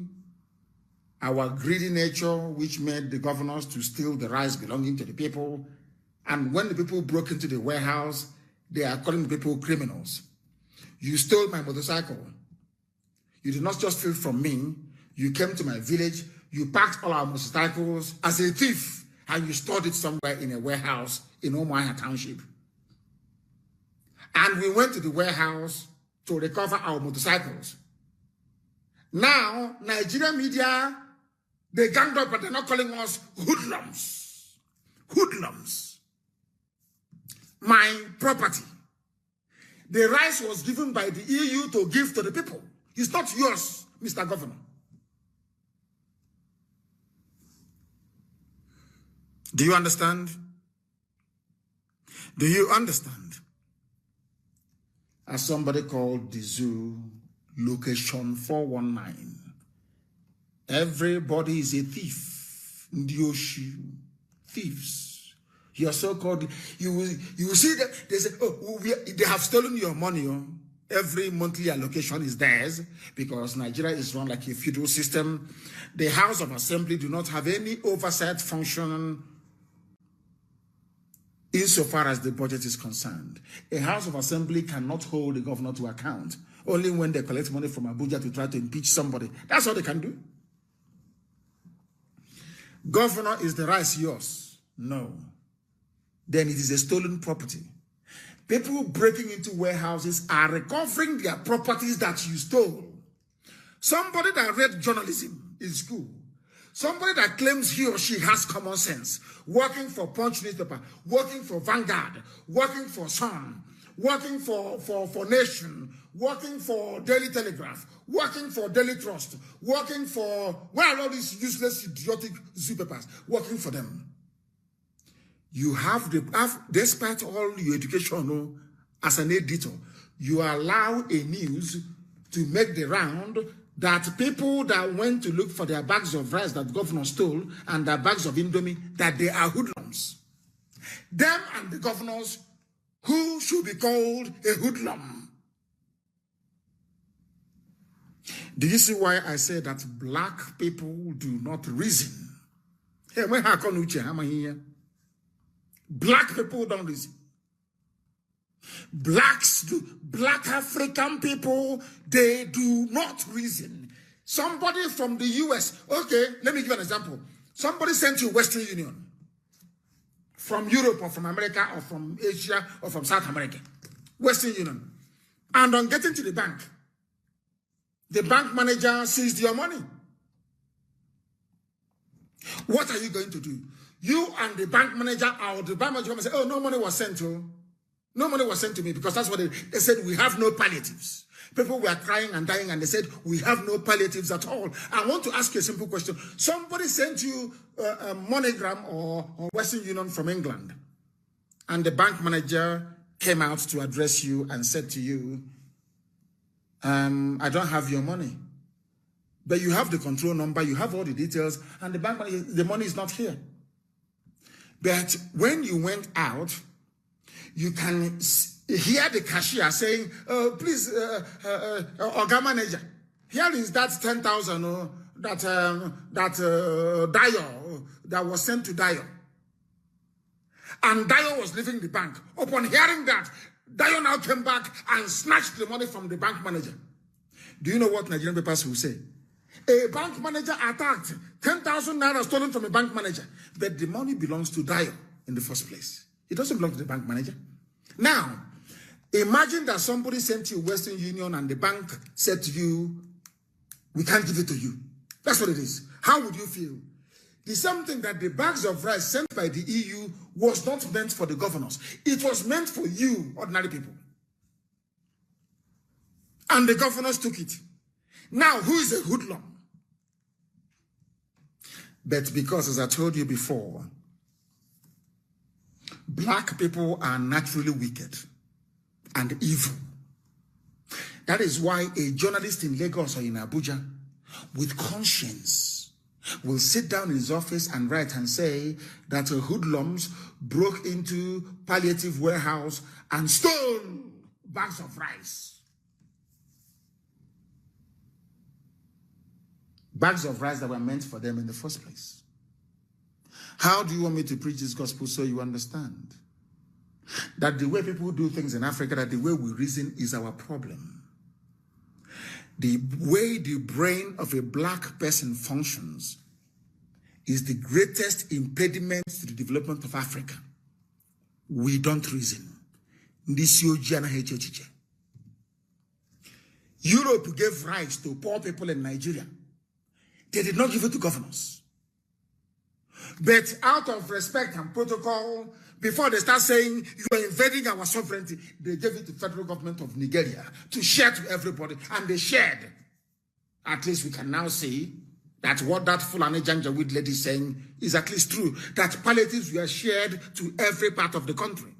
our greedy nature, which made the governors to steal the rice belonging to the people. And when the people broke into the warehouse, they are calling the people criminals. You stole my motorcycle. You did not just steal from me. You came to my village. You packed all our motorcycles as a thief, and you stored it somewhere in a warehouse in Omaha Township. And we went to the warehouse to recover our motorcycles. Now, Nigerian media, they ganged up, but they're not calling us hoodlums. Hoodlums. My property. The rice was given by the EU to give to the people. It's not yours, Mr. Governor. Do you understand? Do you understand? As somebody called the zoo, location 419. Everybody is a thief. Ndioshi. Thieves. You are so-called. You will see that they say, oh, they have stolen your money. Oh. Every monthly allocation is theirs because Nigeria is run like a feudal system. The House of Assembly do not have any oversight function insofar as the budget is concerned. A House of Assembly cannot hold the governor to account only when they collect money from Abuja to try to impeach somebody. That's all they can do. Governor, is the rice yours? No. Then it is a stolen property. People breaking into warehouses are recovering their properties that you stole. Somebody that read journalism in school, somebody that claims he or she has common sense, working for Punch newspaper, working for Vanguard, working for Sun, working for Nation, working for Daily Telegraph, working for Daily Trust, working for, where are all these useless, idiotic zoo papers, working for them. You have, despite all your education as an editor, you allow a news to make the round that people that went to look for their bags of rice that governor stole and their bags of Indomie, that they are hoodlums. Them and the governors who should be called a hoodlum. Do you see why I say that black people do not reason? Hey, when I come here, black people don't reason. Blacks do. Black African people, they do not reason. Somebody from the US, okay, let me give an example. Somebody sent you Western Union from Europe or from America or from Asia or from South America. Western Union. And on getting to the bank manager seized your money. What are you going to do? You and the bank manager or the bank manager say, oh, no money was sent to. No money was sent to me because that's what they said. We have no palliatives. People were crying and dying and they said, we have no palliatives at all. I want to ask you a simple question. Somebody sent you a MoneyGram or Western Union from England and the bank manager came out to address you and said to you, I don't have your money. But you have the control number, you have all the details, and the bank manager, the money is not here. But when you went out, you can hear the cashier saying, please, Oga manager, here is that 10,000 that Dio that was sent to Dio. And Dio was leaving the bank. Upon hearing that, Dio now came back and snatched the money from the bank manager. Do you know what Nigerian papers will say? A bank manager attacked, 10,000 naira stolen from a bank manager. But the money belongs to Dio in the first place. It doesn't belong to the bank manager. Now, imagine that somebody sent you Western Union and the bank said to you, we can't give it to you. That's what it is. How would you feel? The same thing that the bags of rice sent by the EU was not meant for the governors. It was meant for you, ordinary people. And the governors took it. Now, who is a hoodlum? But because, as I told you before, black people are naturally wicked and evil. That is why a journalist in Lagos or in Abuja with conscience will sit down in his office and write and say that hoodlums broke into palliative warehouse and stole bags of rice. Bags of rice that were meant for them in the first place. How do you want me to preach this gospel so you understand? That the way people do things in Africa, that the way we reason is our problem. The way the brain of a black person functions is the greatest impediment to the development of Africa. We don't reason. Europe gave rights to poor people in Nigeria. They did not give it to governors. But out of respect and protocol, before they start saying you are invading our sovereignty, they gave it to the federal government of Nigeria to share to everybody, and they shared. At least we can now see that what that Fulani Janjaweed lady is saying is at least true, that palliatives were shared to every part of the country.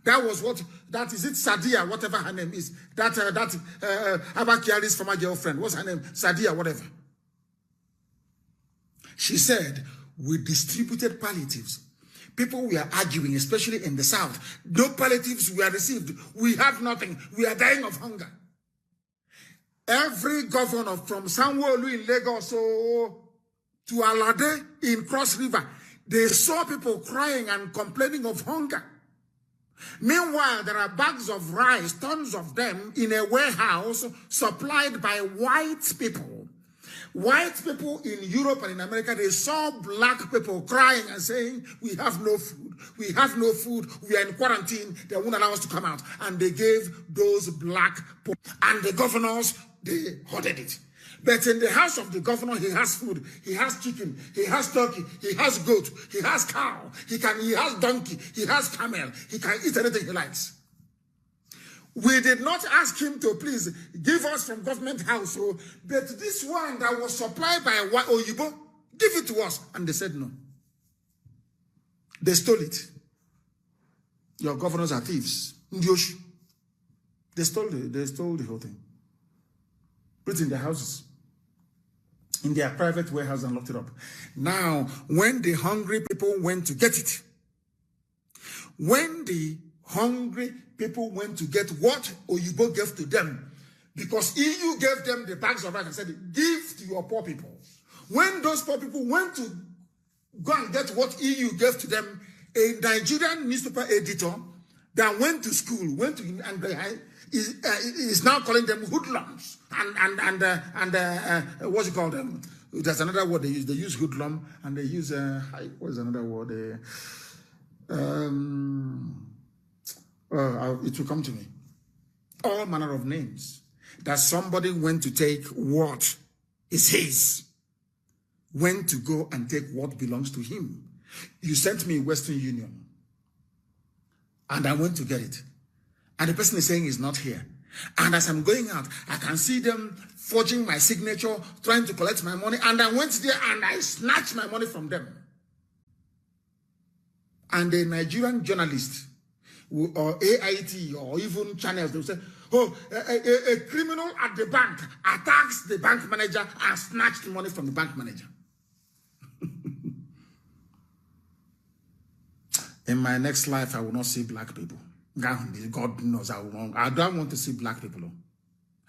That was what, that is it Sadia, whatever her name is, that Abakiari's former girlfriend, what's her name? Sadia, whatever. She said, we distributed palliatives. People were arguing, especially in the South. No palliatives were received. We have nothing. We are dying of hunger. Every governor from Sanwo-Olu in Lagos to Alade in Cross River, they saw people crying and complaining of hunger. Meanwhile, there are bags of rice, tons of them, in a warehouse supplied by white people. White people in Europe and in America, they saw black people crying and saying, we have no food, we have no food, we are in quarantine, they won't allow us to come out. And they gave those black people, and the governors, they hoarded it. But in the house of the governor, he has food, he has chicken, he has turkey, he has goat, he has cow, he has donkey, he has camel, he can eat anything he likes. We did not ask him to please give us from government house, but this one that was supplied by Oyibo, give it to us. And they said no. They stole it. Your governors are thieves. They stole the whole thing. Put it in their houses, in their private warehouse, and locked it up. Now, when the hungry people went to get it, when the hungry people went to get what Oyibo gave to them, because EU gave them the bags of rice and said, give to your poor people. When those poor people went to go and get what EU gave to them, a Nigerian newspaper editor that went to school, is now calling them hoodlums. And what's it called? There's another word they use. They use hoodlum, and they use, what is another word? It will come to me. All manner of names. That somebody went to take what is his. Went to go and take what belongs to him. You sent me Western Union, and I went to get it. And the person is saying he's not here. And as I'm going out, I can see them forging my signature, trying to collect my money. And I went there and I snatched my money from them. And a Nigerian journalist, or AIT, or even channels, they will say, oh, a criminal at the bank attacks the bank manager and snatched the money from the bank manager. In my next life, I will not see black people. God knows I won't. I don't want to see black people.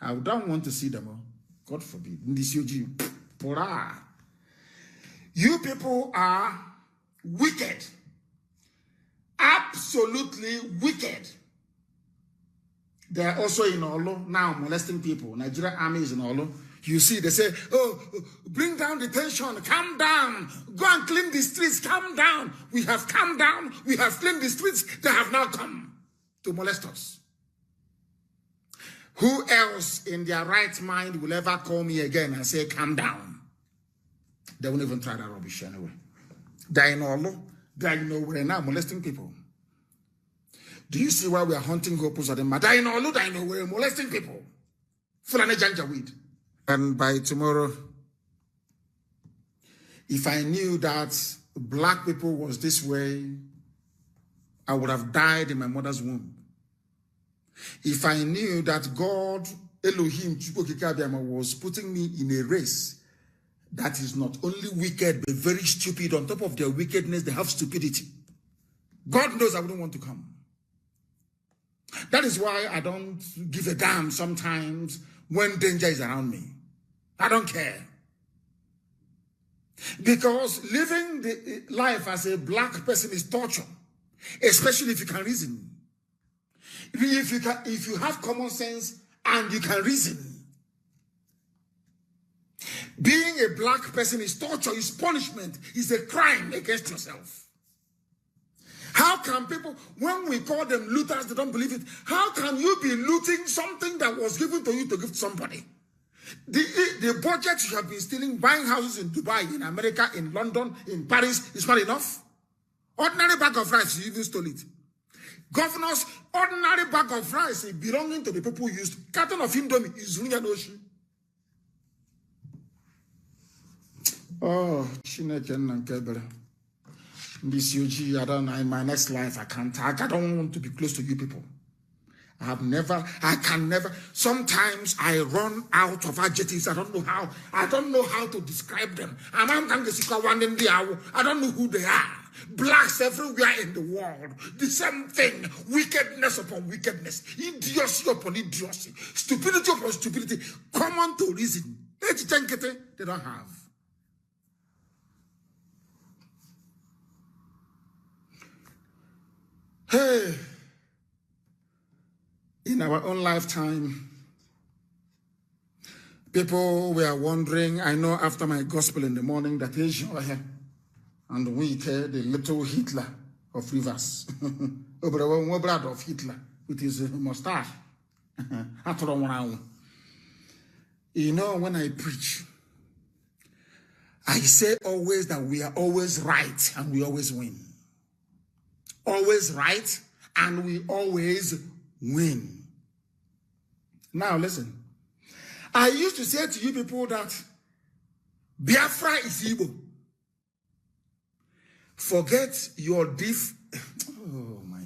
I don't want to see them. God forbid. You people are wicked. Absolutely wicked. They are also in Olo now molesting people. Nigerian army is in Olo. You see, they say, oh, bring down the tension, calm down, go and clean the streets, calm down. We have calmed down, we have cleaned the streets, they have now come to molest us. Who else in their right mind will ever call me again and say, calm down? They won't even try that rubbish anyway. They're in Olo, they're nowhere now molesting people. Do you see why we are hunting Hopus of them? They're in Olo, they're nowhere molesting people. Fulani Janjaweed. And by tomorrow, if I knew that black people was this way, I would have died in my mother's womb. If I knew that God, Elohim, was putting me in a race that is not only wicked, but very stupid. On top of their wickedness, they have stupidity. God knows I wouldn't want to come. That is why I don't give a damn sometimes when danger is around me. I don't care. Because living the life as a black person is torture, especially if you can reason. If you have common sense and you can reason. Being a black person is torture, is punishment, is a crime against yourself. How can can people, when we call them looters, they don't believe it. How can you be looting something that was given to you to give to somebody? The budget you have been stealing, buying houses in Dubai, in America, in London, in Paris, is not enough. Ordinary bag of rice, you even stole it. Governors, ordinary bag of rice belonging to the people who used. Carton of Indomie is Zunianoshi. Oh, Chineke Nankebere. Miss Yoji, I don't know, in my next life, I don't want to be close to you people. I can never, sometimes I run out of adjectives. I don't know how to describe them. I don't know who they are. Blacks everywhere in the world. The same thing. Wickedness upon wickedness. Idiocy upon idiocy. Stupidity upon stupidity. Common to reason. They don't have. Hey. In our own lifetime, people were wondering, I know after my gospel in the morning, that Asia and we, the little Hitler of Rivers, brother of Hitler with his mustache. You know, when I preach, I say always that we are always right and we always win. Always right and we always win. Now listen. I used to say to you people that Biafra is evil. Forget your oh my,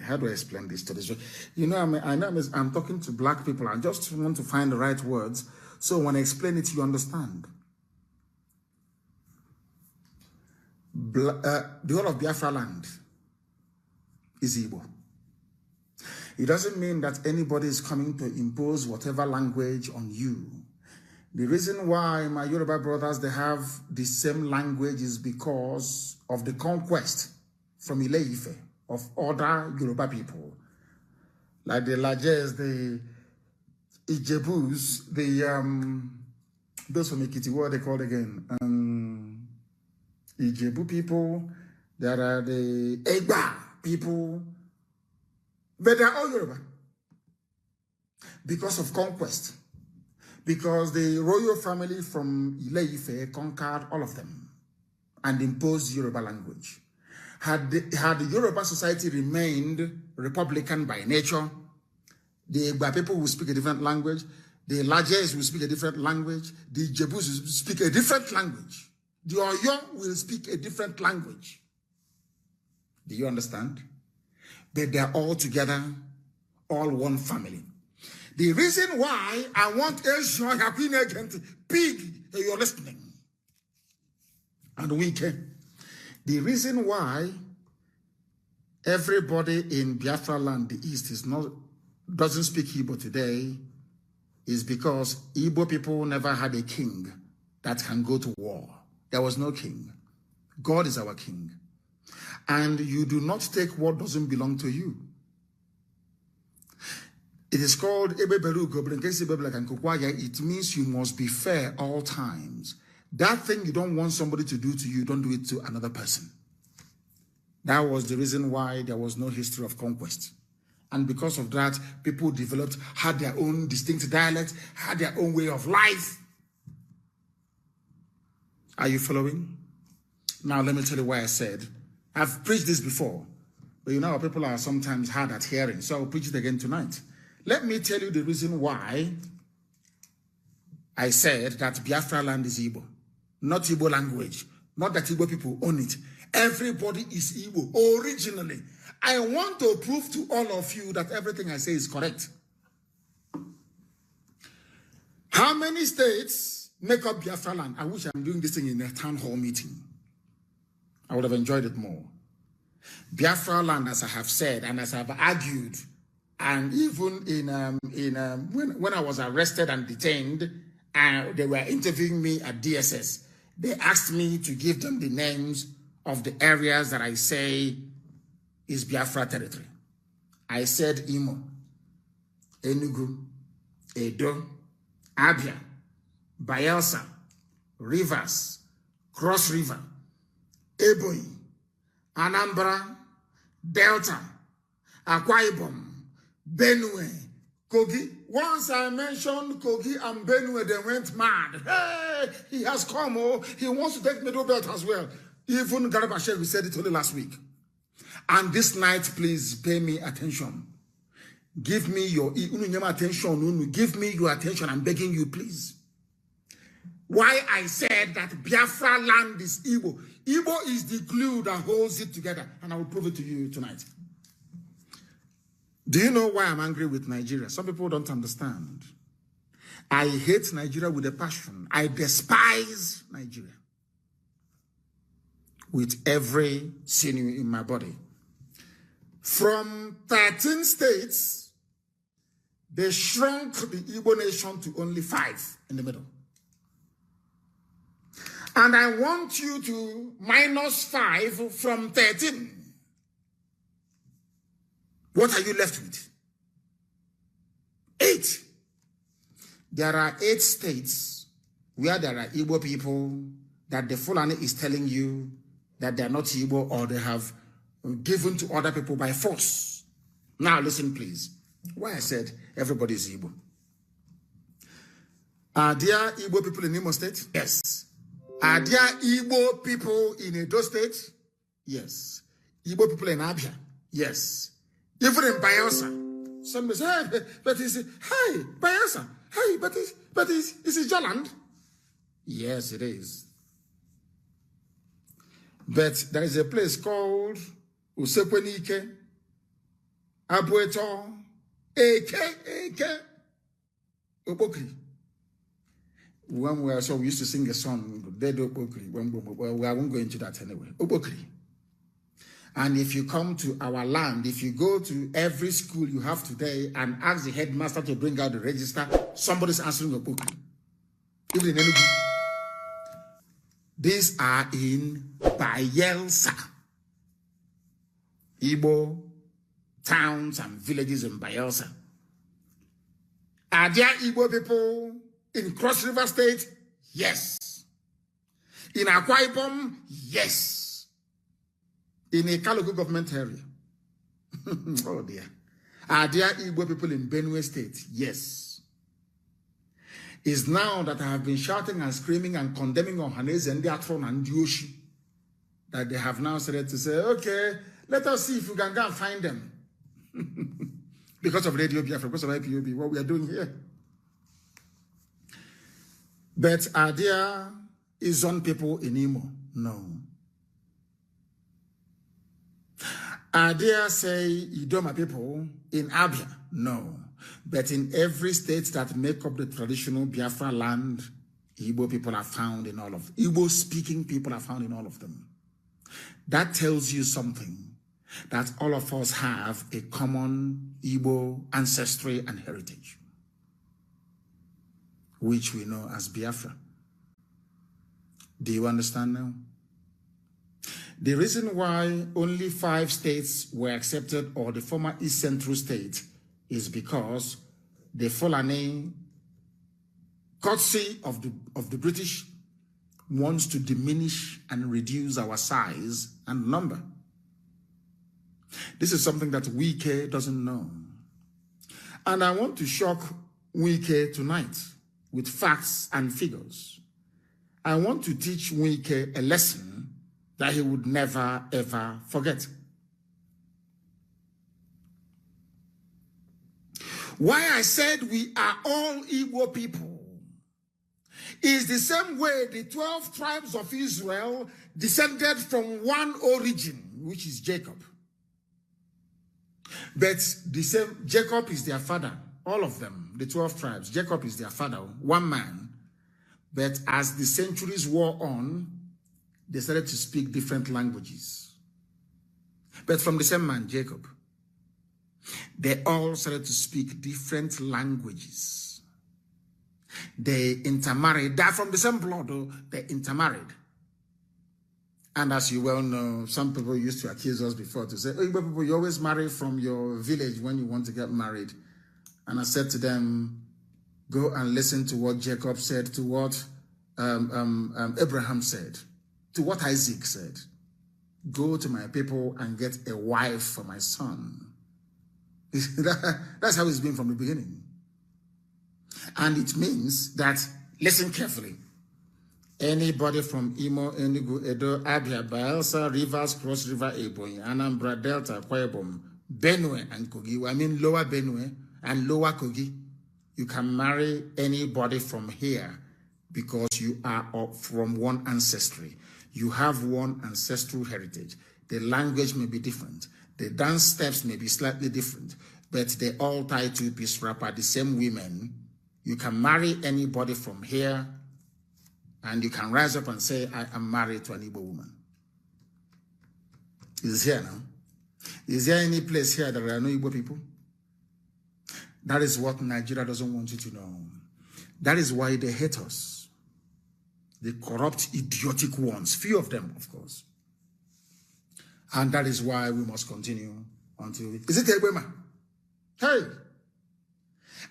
how do I explain this to this? You know, I'm talking to black people. I just want to find the right words. So when I explain it, you understand. The whole of Biafra land is evil. It doesn't mean that anybody is coming to impose whatever language on you. The reason why my Yoruba brothers, they have the same language is because of the conquest from Ile-Ife of other Yoruba people. Like the Lajes, the Ijebus, those from Ekiti, what are they called again? Ijebu people, there are the Egba people, but they're all Yoruba because of conquest. Because the royal family from Ile-Ife conquered all of them and imposed Yoruba language. Had the Yoruba society remained republican by nature, the Egba people will speak a different language, the Lajes will speak a different language, the Jebus will speak a different language, the Oyo will speak a different language. Do you understand? But they're all together, all one family. The reason why I want Asian happy agent, pig, you're listening. And weekend. The reason why everybody in Biafra land, the East, doesn't speak Igbo today is because Igbo people never had a king that can go to war. There was no king. God is our king. And you do not take what doesn't belong to you. It is called it means you must be fair all times. That thing you don't want somebody to do to you, don't do it to another person. That was the reason why there was no history of conquest. And because of that, people had their own distinct dialect, had their own way of life. Are you following? Now let me tell you why I said, I've preached this before, but you know, people are sometimes hard at hearing, so I'll preach it again tonight. Let me tell you the reason why I said that Biafra land is Igbo. Not Igbo language. Not that Igbo people own it. Everybody is Igbo originally. I want to prove to all of you that everything I say is correct. How many states make up Biafra land? I wish I'm doing this thing in a town hall meeting. I would have enjoyed it more. Biafra land, as I have said, and as I've argued, and even when I was arrested and detained, they were interviewing me at DSS. They asked me to give them the names of the areas that I say is Biafra territory. I said Imo, Enugu, Edo, Abia, Bayelsa, Rivers, Cross River, Ebonyi, Anambra, Delta, Akwa Ibom, Benue, Kogi. Once I mentioned Kogi and Benue, they went mad. Hey, he has come, oh, he wants to take Middle Belt as well. Even Garba we said it only last week. And this night, please pay me attention. Give me your attention. Give me your attention. I'm begging you, please. Why I said that Biafra land is Igbo. Igbo is the glue that holds it together. And I will prove it to you tonight. Do you know why I'm angry with Nigeria? Some people don't understand. I hate Nigeria with a passion. I despise Nigeria with every sinew in my body. From 13 states, they shrunk the Igbo nation to only 5 in the middle. And I want you to minus 5 from 13. What are you left with? 8. There are 8 states where there are Igbo people that the Fulani is telling you that they are not Igbo or they have given to other people by force. Now listen, please. Why I said everybody is Igbo. Are there Igbo people in Imo State? Yes. Are there Igbo people in Edo State? Yes. Igbo people in Abia? Yes. Even in Bayelsa. Somebody say, hey, but it's, hey, Bayelsa. Hey, but it's Joland. Yes, it is. But there is a place called Usekwenike, Abueto, Eke, Obokri. When we used to sing a song, Dead Obokri. We won't go into that anyway. Obokri. And if you come to our land, if you go to every school you have today and ask the headmaster to bring out the register, somebody's answering Obokri. Even in Enugu. These are in Bayelsa. Igbo towns and villages in Bayelsa. Are there Igbo people in Cross River State? Yes. In Akwa Ibom? Yes. In a Kalogo government area? Oh dear. Are there Igbo people in Benue State? Yes. It's now that I have been shouting and screaming and condemning Ohanese and Diatron and Yoshi that they have now started to say, okay, let us see if we can go and find them. Because of Radio Biafra, because of IPOB, what we are doing here. But are there Izon people in Imo? No. Are there, say, Idoma people in Abia? No. But in every state that make up the traditional Biafra land, Igbo people are found in all of them. Igbo-speaking people are found in all of them. That tells you something, that all of us have a common Igbo ancestry and heritage, which we know as Biafra. Do you understand now? The reason why only 5 states were accepted, or the former East Central state, is because the Fulani, courtesy of the British, wants to diminish and reduce our size and number. This is something that Wike doesn't know. And I want to shock Wike tonight with facts and figures. I want to teach Wike a lesson that he would never, ever forget. Why I said we are all Igbo people is the same way the 12 tribes of Israel descended from one origin, which is Jacob. But the same, Jacob is their father, all of them, the 12 tribes. Jacob is their father, one man. But as the centuries wore on, they started to speak different languages. But from the same man, Jacob, they all started to speak different languages. They intermarried. They're from the same blood, though. They intermarried. And as you well know, some people used to accuse us before to say, oh, people, you always marry from your village when you want to get married. And I said to them, go and listen to what Jacob said, to what Abraham said, to what Isaac said. go to my people and get a wife for my son. That's how it's been from the beginning. And it means that, listen carefully, anybody from Imo, Enugu, Edo, Abia, Bayelsa, Rivers, Cross River, Ebonyi, Anambra, Delta, Akwa Ibom, Benue, and Kogi, I mean Lower Benue and Lower Kogi, you can marry anybody from here because you are from one ancestry. You have one ancestral heritage. The language may be different. The dance steps may be slightly different, but they all tie two-piece wrapper, the same women. You can marry anybody from here, and you can rise up and say, I am married to an Igbo woman. Is here now? Is there any place here that there are no Igbo people? That is what Nigeria doesn't want you to know. That is why they hate us. The corrupt, idiotic ones. Few of them, of course. And that is why we must continue until... Is it Ebema? Hey!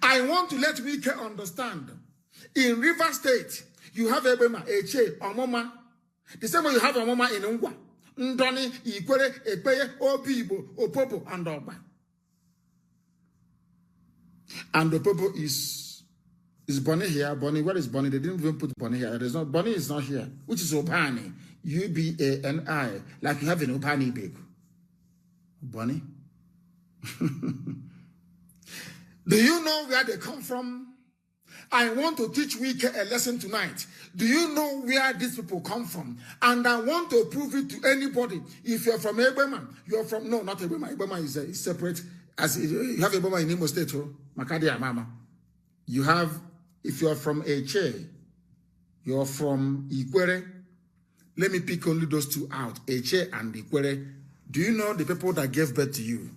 I want to let Wike understand. In River State, you have Ebema, Eche, Omoma. The same way you have Omoma in Ngwa. Ndoni, Ikwere, Ekpeye, Obibo, Opopo, and Oba. And Opopo is Bonnie here. Bonnie, where is Bonnie? They didn't even put Bonnie here. There's not, Bonnie is not here, which is Obani. U-B-A-N-I. Like you have an Obani big. Bonnie? Do you know where they come from? I want to teach Wike a lesson tonight. Do you know where these people come from? And I want to prove it to anybody. If you're from Ebema, you're from, no, not Ebema. Ebema is separate. As you have Ebema in Imo State, Makadi Mama. You have, if you're from Eche, you're from Ikwere. Let me pick only those two out, Eche and Ikwere. Do you know the people that gave birth to you?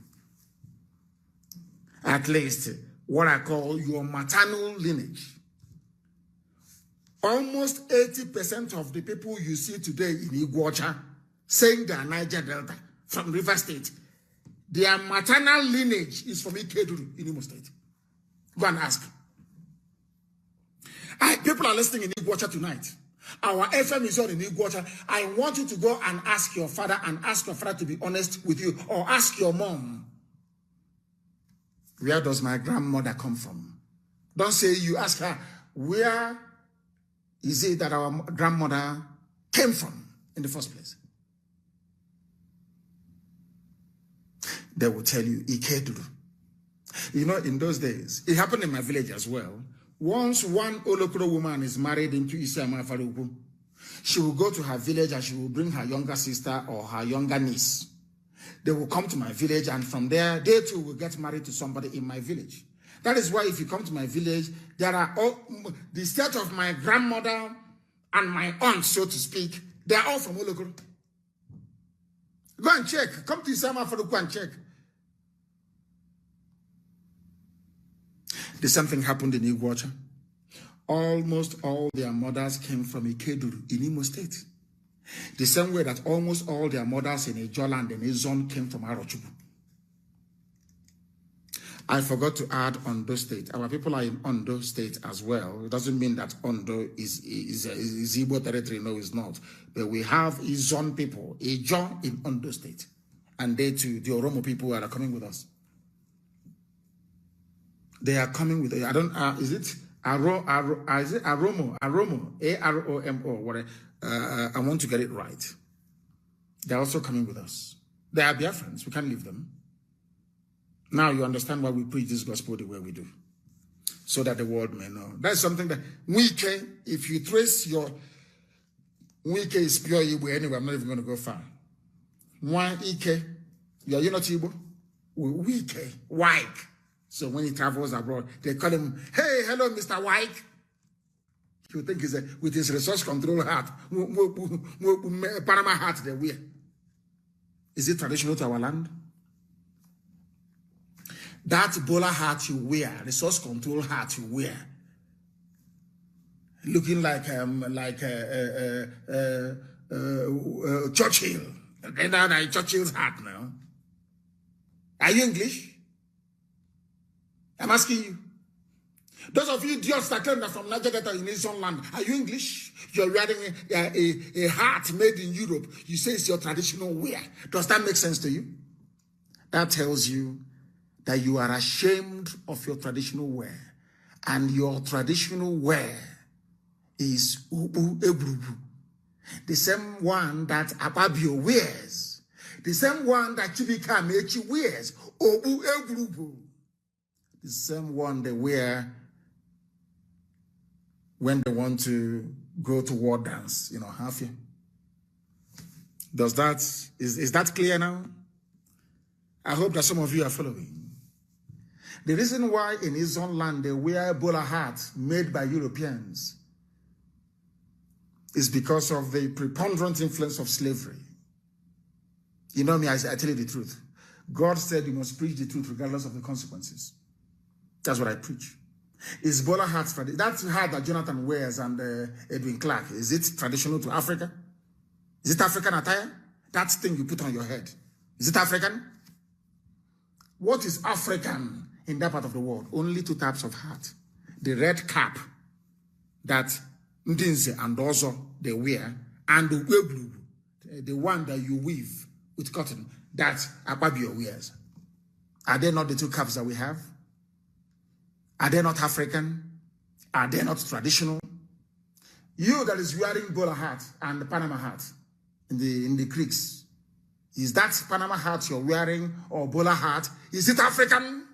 At least what I call your maternal lineage. Almost 80% of the people you see today in Iguacha saying they are Niger Delta from River State, their maternal lineage is from Ikeduru in Imo State. Go and ask. People are listening in Iguacha tonight. Our FM is on in Iguacha. I want you to go and ask your father and ask your father to be honest with you, or ask your mom. Where does my grandmother come from? Don't say you ask her, where is it that our grandmother came from in the first place? They will tell you, Ikeduru. You know, in those days, it happened in my village as well. Once one Olokoro woman is married into Isiama Faruku, she will go to her village and she will bring her younger sister or her younger niece. They will come to my village, and from there, they too will get married to somebody in my village. That is why if you come to my village, there are all, the state of my grandmother and my aunt, so to speak, they are all from Olokoro. Go and check. Come to Isiama Faruku and check. The same thing happened in Iguacha. Almost all their mothers came from Ikeduru in Imo State. The same way that almost all their mothers in Ijoland and Izon came from Arochukwu. I forgot to add Ondo State. Our people are in Ondo State as well. It doesn't mean that Ondo is Igbo territory. No, it's not. But we have Izon people, Ijo in Ondo State. And they too, the Oromo people are coming with us. They are coming with, I don't, is it Aromo, A-R-O-M-O, whatever. I want to get it right. They're also coming with us. They are Biafrans. We can't leave them. Now you understand why we preach this gospel the way we do. So that the world may know. That's something that Wike, if you trace your, Wike is pure Igbo anyway. I'm not even going to go far. One Ike, you're not Igbo? Wike, Wike. So when he travels abroad, they call him, hey, hello, Mr. White. You think he's with his resource control hat, Panama hat they wear. Is it traditional to our land? That bowler hat you wear, resource control hat you wear, looking like Churchill. That's Churchill's hat now. Are you English? I'm asking you. Those of you idiots that claim that from Niger Delta in Asian land, are you English? You're wearing a hat made in Europe. You say it's your traditional wear. Does that make sense to you? That tells you that you are ashamed of your traditional wear. And your traditional wear is ubu ebrubu. The same one that Ababio wears. The same one that Chibika Mechi wears. Obu ebrubu. The same one they wear when they want to go to war dance, half year. Is that clear now? I hope that some of you are following. The reason why in his own land they wear bowler hats made by Europeans is because of the preponderant influence of slavery. You know me, I tell you the truth. God said you must preach the truth regardless of the consequences. That's what I preach. Is bowler hats, that hat that Jonathan wears and Edwin Clark, is it traditional to Africa? Is it African attire? That thing you put on your head, is it African? What is African in that part of the world? Only two types of hat. The red cap that Ndinze and also they wear, and the one that you weave with cotton that Ababio wears. Are they not the two caps that we have? Are they not African? Are they not traditional? You that is wearing bowler hat and the Panama hat in the creeks, is that Panama hat you're wearing or bowler hat? Is it African?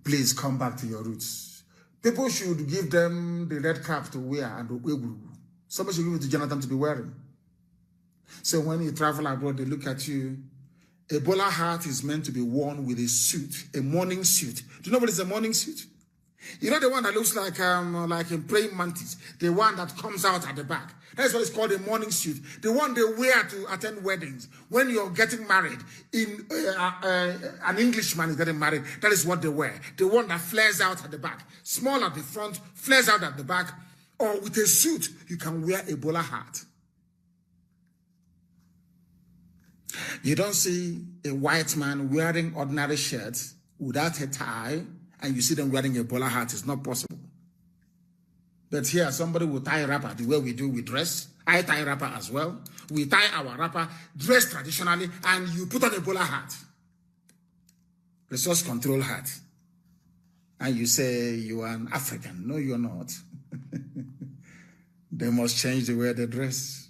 Please come back to your roots. People should give them the red cap to wear and somebody should give it to Jonathan to be wearing. So when you travel abroad, they look at you. A bowler hat is meant to be worn with a suit, a morning suit. Do you know what is a morning suit? You know the one that looks like a praying mantis, the one that comes out at the back. That's what it's called, a morning suit. The one they wear to attend weddings. When you're getting married, an Englishman is getting married, that is what they wear. The one that flares out at the back, small at the front, flares out at the back, or with a suit, you can wear a bowler hat. You don't see a white man wearing ordinary shirts without a tie, and you see them wearing a bowler hat. It's not possible. But here, somebody will tie a wrapper the way we do with dress. I tie a wrapper as well. We tie our wrapper, dress traditionally, and you put on a bowler hat. Resource control hat. And you say you are an African. No, you're not. They must change the way they dress.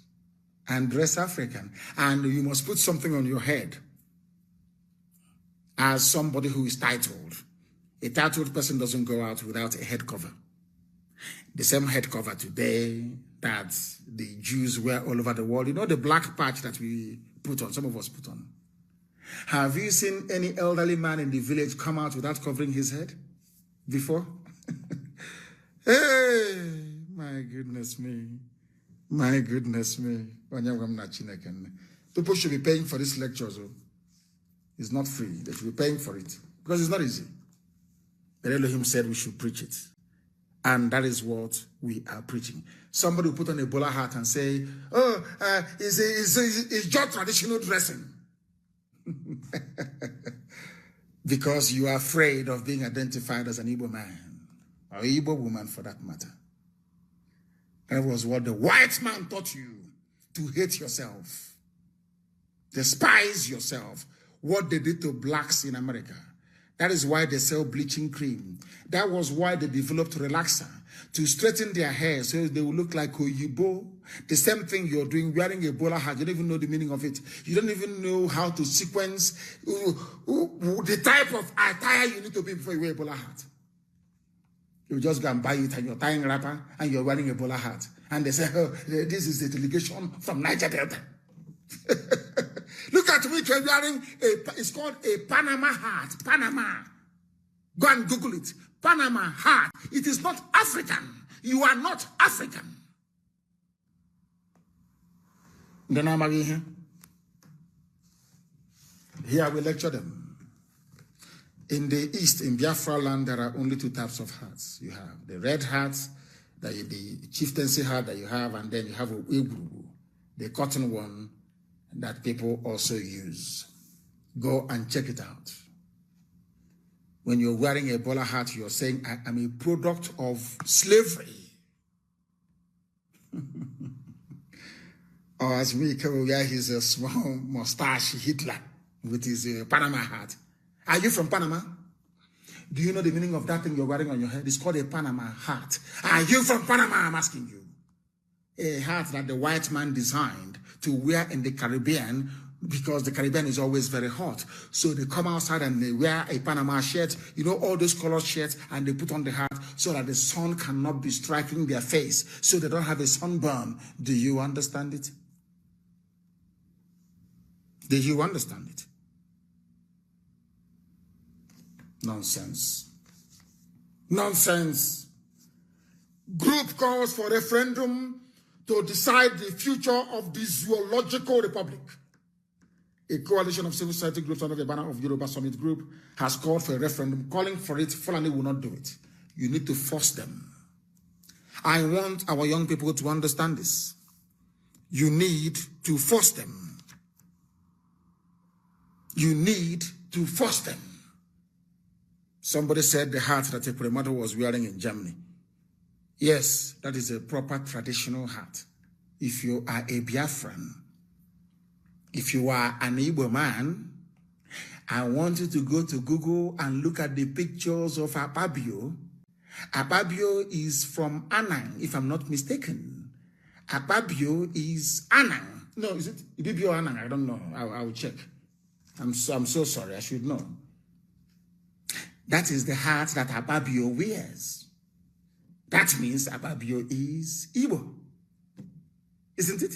And dress African. And you must put something on your head as somebody who is titled. A titled person doesn't go out without a head cover. The same head cover today that the Jews wear all over the world. You know the black patch that we put on, some of us put on. Have you seen any elderly man in the village come out without covering his head before? Hey, my goodness me. My goodness me. People should be paying for this lecture. So it's not free. They should be paying for it because it's not easy. But Elohim said we should preach it. And that is what we are preaching. Somebody will put on a bowler hat and say, oh, it's just traditional dressing. Because you are afraid of being identified as an Igbo man or Igbo woman for that matter. That was what the white man taught you, to hate yourself, despise yourself, what they did to blacks in America. That is why they sell bleaching cream. That was why they developed relaxer, to straighten their hair so they will look like Oyibo. The same thing you're doing, wearing a bowler hat. You don't even know the meaning of it. You don't even know how to sequence the type of attire you need to be before you wear a bowler hat. You just go and buy it and you're tying a wrapper and you're wearing a bowler hat. And they say, oh, this is a delegation from Niger Delta. Look at me, you're wearing it's called a Panama hat. Panama. Go and Google it. Panama hat. It is not African. You are not African. Here we lecture them. In the East, in Biafra land, there are only two types of hats. You have the red hats, the chieftaincy hat that you have, and then you have a Igbo, the cotton one that people also use. Go and check it out. When you're wearing a bowler hat, you're saying, I am a product of slavery. Or as me, where he's a small mustache Hitler with his Panama hat. Are you from Panama? Do you know the meaning of that thing you're wearing on your head? It's called a Panama hat. Are you from Panama? I'm asking you. A hat that the white man designed to wear in the Caribbean, because the Caribbean is always very hot. So they come outside and they wear a Panama shirt, you know, all those colored shirts, and they put on the hat so that the sun cannot be striking their face, so they don't have a sunburn. Do you understand it? Do you understand it? Nonsense. Nonsense. Group calls for referendum to decide the future of the zoological republic. A coalition of civil society groups under the banner of Yoruba Summit Group has called for a referendum. Calling for it, Fulani will not do it. You need to force them. I want our young people to understand this. You need to force them. You need to force them. Somebody said the hat that a Premato was wearing in Germany. Yes, that is a proper traditional hat. If you are a Biafran, if you are an Igbo man, I want you to go to Google and look at the pictures of Akpabio. Akpabio is from Anang, if I'm not mistaken. Akpabio is Anang. No, is it Ibibio Anang? I don't know. I will check. I'm so sorry. I should know. That is the hat that Akpabio wears. That means Akpabio is Igbo. Isn't it?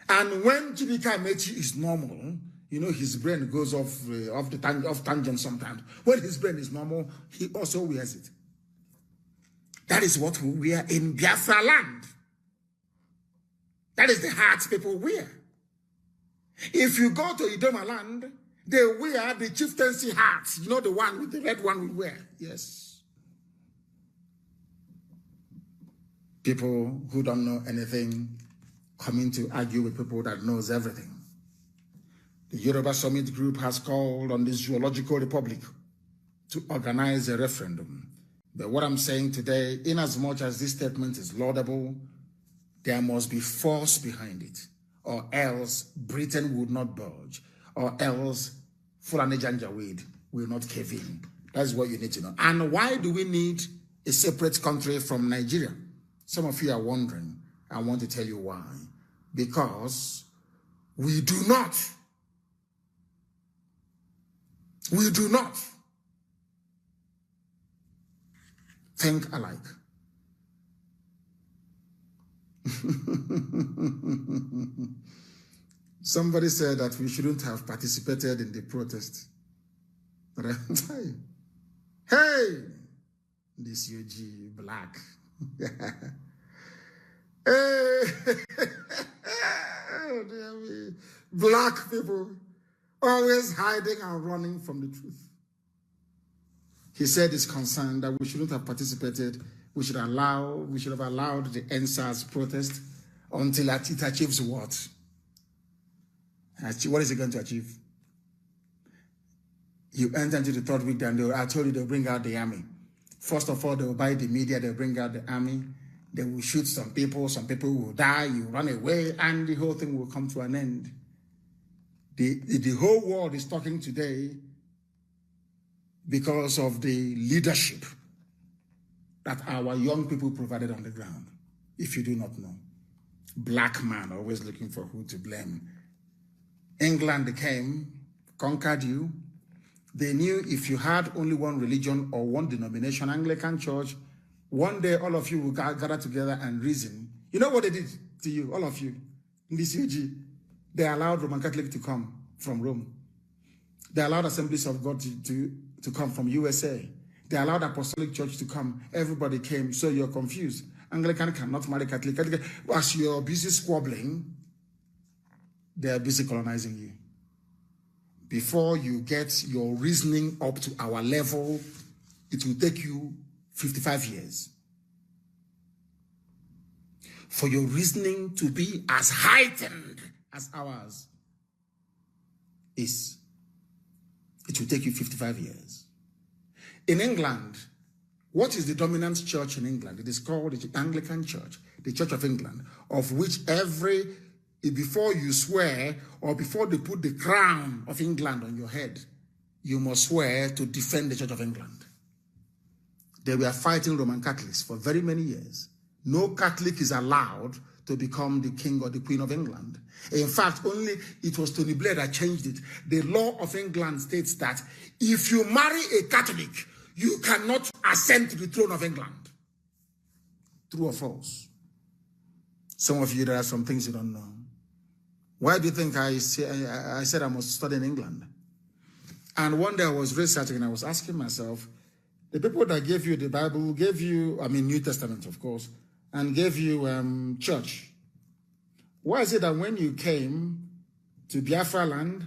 And when Chibika Mechi is normal, you know, his brain goes off tangent sometimes. When his brain is normal, he also wears it. That is what we wear in Biafra land. That is the hat people wear. If you go to Idoma land, they wear the chieftaincy hat. You know, the one with the red one we wear. Yes. People who don't know anything coming to argue with people that knows everything. The Yoruba Summit Group has called on the Zoological Republic to organize a referendum. But what I'm saying today, in as much as this statement is laudable, there must be force behind it, or else Britain would not budge, or else Fulani Janjaweed will not cave in. That's what you need to know. And why do we need a separate country from Nigeria? Some of you are wondering. I want to tell you why. Because we do not think alike. Somebody said that we shouldn't have participated in the protest. Hey, this UG black. Hey, black people always hiding and running from the truth. He said he's concerned that we shouldn't have participated. We should have allowed the NSAS protest until it achieves what? What is it going to achieve? You enter into the third week, and I told you they'll bring out the army. First of all, they will buy the media, they'll bring out the army, they will shoot some people will die, you run away, and the whole thing will come to an end. The whole world is talking today because of the leadership that our young people provided on the ground. If you do not know, black man always looking for who to blame. England came, conquered you. They knew if you had only one religion or one denomination, Anglican Church, one day all of you will gather together and reason. You know what they did to you, all of you, in this UG? They allowed Roman Catholic to come from Rome. They allowed Assemblies of God to come from USA. They allowed Apostolic Church to come. Everybody came, so you're confused. Anglican cannot marry Catholic. As you're busy squabbling, they're busy colonizing you. Before you get your reasoning up to our level, it will take you 55 years. For your reasoning to be as heightened as ours is, it will take you 55 years. In England, what is the dominant church in England? It is called the Anglican Church, the Church of England, of which before you swear or before they put the crown of England on your head, you must swear to defend the Church of England. They were fighting Roman Catholics for very many years. No Catholic is allowed to become the king or the queen of England. In fact, only it was Tony Blair that changed it. The law of England states that if you marry a Catholic, you cannot ascend to the throne of England. True or false? Some of you, there are some things you don't know. Why do you think I said I must study in England? And one day I was researching and I was asking myself, the people that gave you the Bible, gave you, New Testament, of course, and gave you church. Why is it that when you came to Biafra land,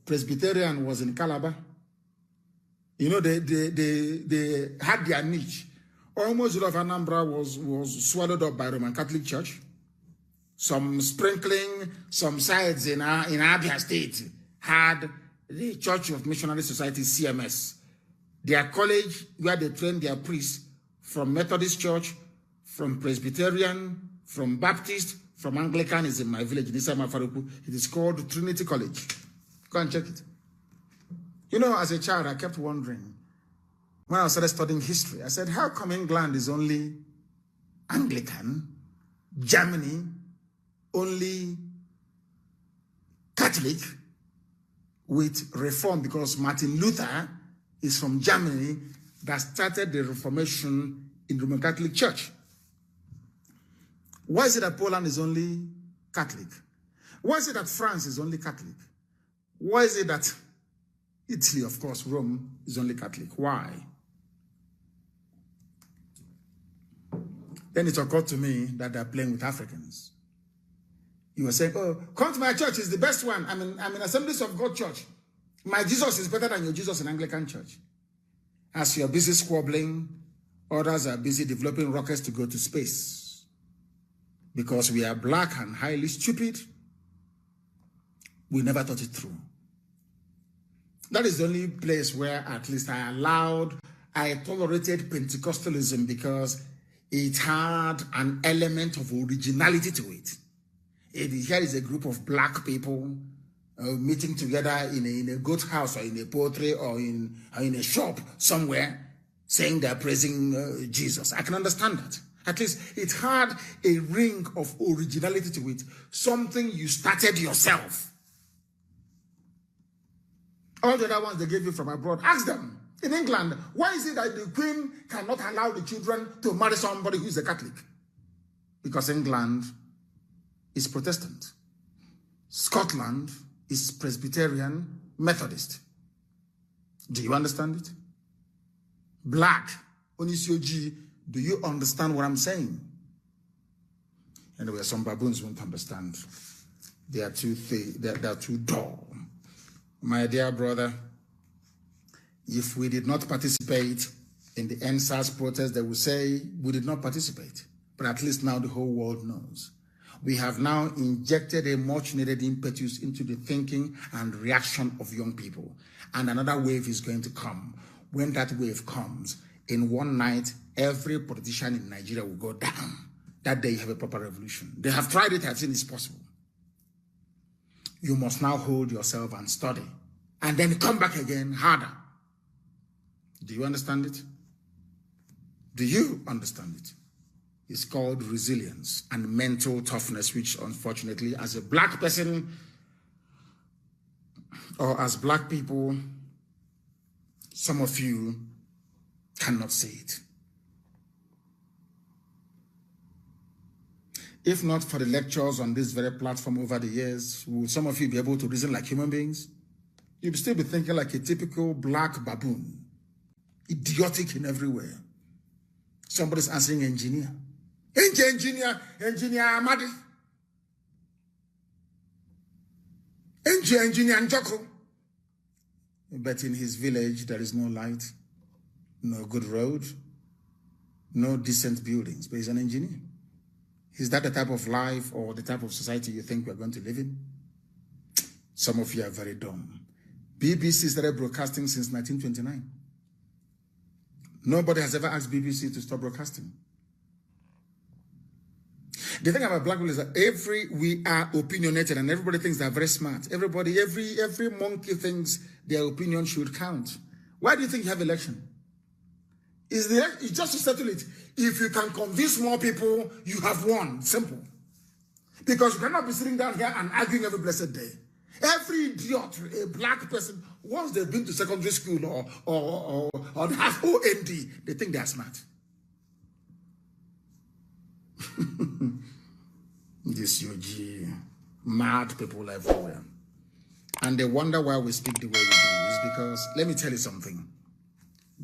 Presbyterian was in Calabar? You know, they had their niche. Almost all of Anambra was swallowed up by Roman Catholic Church. Some sprinkling, some sides in Abia State had the Church of Missionary Society, CMS. Their college where they trained their priests from Methodist Church, from Presbyterian, from Baptist, from Anglican is in my village, in Isama Faruku. It is called Trinity College. Go and check it. You know, as a child, I kept wondering, when I started studying history, I said, how come England is only Anglican, Germany only Catholic with Reform? Because Martin Luther is from Germany that started the Reformation in the Roman Catholic Church. Why is it that Poland is only Catholic? Why is it that France is only Catholic? Why is it that Italy, of course, Rome, is only Catholic? Why? Then it occurred to me that they're playing with Africans. You were saying, oh, come to my church, it's the best one. I'm in Assemblies of God Church. My Jesus is better than your Jesus in Anglican Church. As you're busy squabbling, others are busy developing rockets to go to space. Because we are black and highly stupid, we never thought it through. That is the only place where at least I tolerated Pentecostalism because it had an element of originality to it. Here is a group of black people meeting together in a goat house or in a poultry or in a shop somewhere saying they're praising Jesus. I can understand that. At least it had a ring of originality to it. Something you started yourself. All the other ones they gave you from abroad, ask them. In England, why is it that the Queen cannot allow the children to marry somebody who is a Catholic? Because England is Protestant. Scotland is Presbyterian Methodist. Do you understand it? Black, Onisioji, do you understand what I'm saying? Anyway, some baboons won't understand. They are too dull. My dear brother, if we did not participate in the NSAS protest, they will say we did not participate. But at least now the whole world knows. We have now injected a much needed impetus into the thinking and reaction of young people. And another wave is going to come. When that wave comes, in one night, every politician in Nigeria will go down. That day you have a proper revolution. They have tried it, have seen it's possible. You must now hold yourself and study. And then come back again harder. Do you understand it? Do you understand it? It's called resilience and mental toughness, which unfortunately, as a black person or as black people, some of you cannot see it. If not for the lectures on this very platform over the years, will some of you be able to reason like human beings? You'll still be thinking like a typical black baboon, idiotic in every way. Somebody's answering engineer. Engineer Amadi. Engineer Njoko. But in his village, there is no light, no good road, no decent buildings, but he's an engineer. Is that the type of life or the type of society you think we're going to live in? Some of you are very dumb. BBC started broadcasting since 1929. Nobody has ever asked BBC to stop broadcasting. The thing about black people is that we are opinionated and everybody thinks they're very smart. Everybody, every monkey thinks their opinion should count. Why do you think you have election? It's just to settle it. If you can convince more people, you have won. Simple. Because you cannot be sitting down here and arguing every blessed day. Every idiot, a black person, once they've been to secondary school or they have OND, they think they are smart. This UG, mad people everywhere. And they wonder why we speak the way we do. It's because, let me tell you something.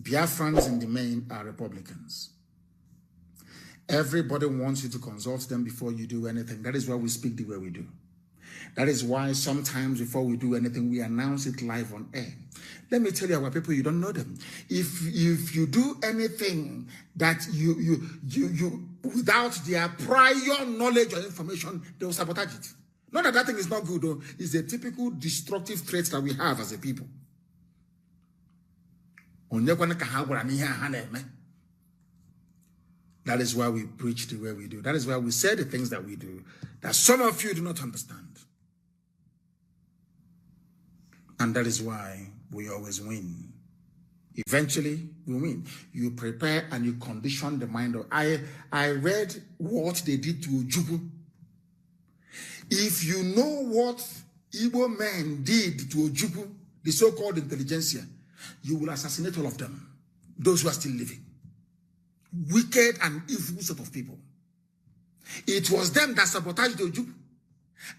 Biafrans in the main are Republicans. Everybody wants you to consult them before you do anything. That is why we speak the way we do. That is why sometimes before we do anything, we announce it live on air. Let me tell you, our people, you don't know them. If you do anything that you without their prior knowledge or information, they will sabotage it. Not that thing is not good, though. It's a typical destructive trait that we have as a people. That is why we preach the way we do. That is why we say the things that we do, that some of you do not understand. And that is why we always win. Eventually, we win. You prepare and you condition the mind of... I read what they did to Ojukwu. If you know what Igbo men did to Ojukwu, the so-called intelligentsia, you will assassinate all of them, those who are still living. Wicked and evil sort of people. It was them that sabotaged Ojukwu.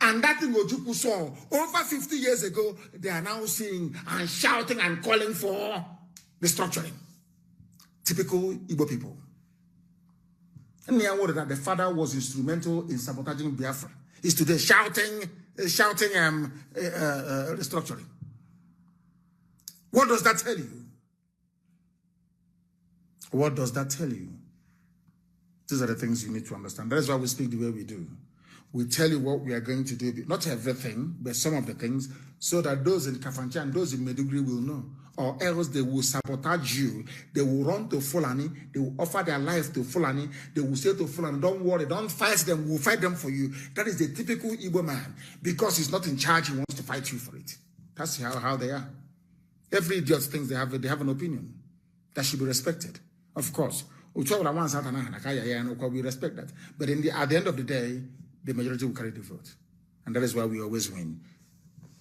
And that thing Ojukwu saw over 50 years ago, they are now seeing and shouting and calling for restructuring. Typical Igbo people. And the word that the father was instrumental in sabotaging Biafra is today shouting restructuring. What does that tell you? What does that tell you? These are the things you need to understand. That is why we speak the way we do. We tell you what we are going to do. Not everything, but some of the things, so that those in Kafancha and those in Meduguri will know. Or else they will sabotage you. They will run to Fulani. They will offer their life to Fulani. They will say to Fulani, don't worry, don't fight them. We'll fight them for you. That is the typical Igbo man. Because he's not in charge, he wants to fight you for it. That's how they are. Every idiot thinks they have an opinion that should be respected. Of course. We respect that. But at the end of the day, the majority will carry the vote. And that is why we always win.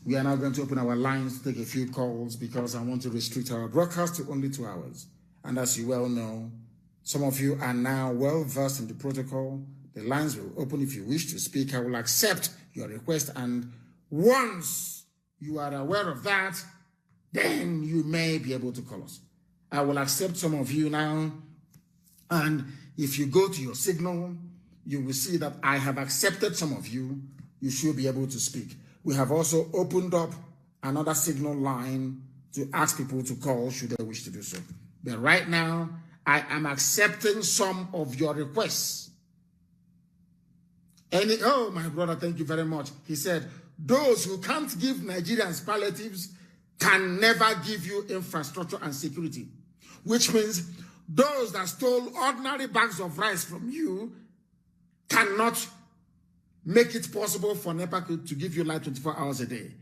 We are now going to open our lines to take a few calls because I want to restrict our broadcast to only 2 hours. And as you well know, some of you are now well versed in the protocol. The lines will open if you wish to speak. I will accept your request. And once you are aware of that, then you may be able to call us. I will accept some of you now. And if you go to your signal, you will see that I have accepted some of you. You should be able to speak. We have also opened up another signal line to ask people to call should they wish to do so. But right now, I am accepting some of your requests. Oh, my brother, thank you very much. He said, those who can't give Nigerians palliatives can never give you infrastructure and security, which means those that stole ordinary bags of rice from you cannot make it possible for NEPA to give you light 24 hours a day.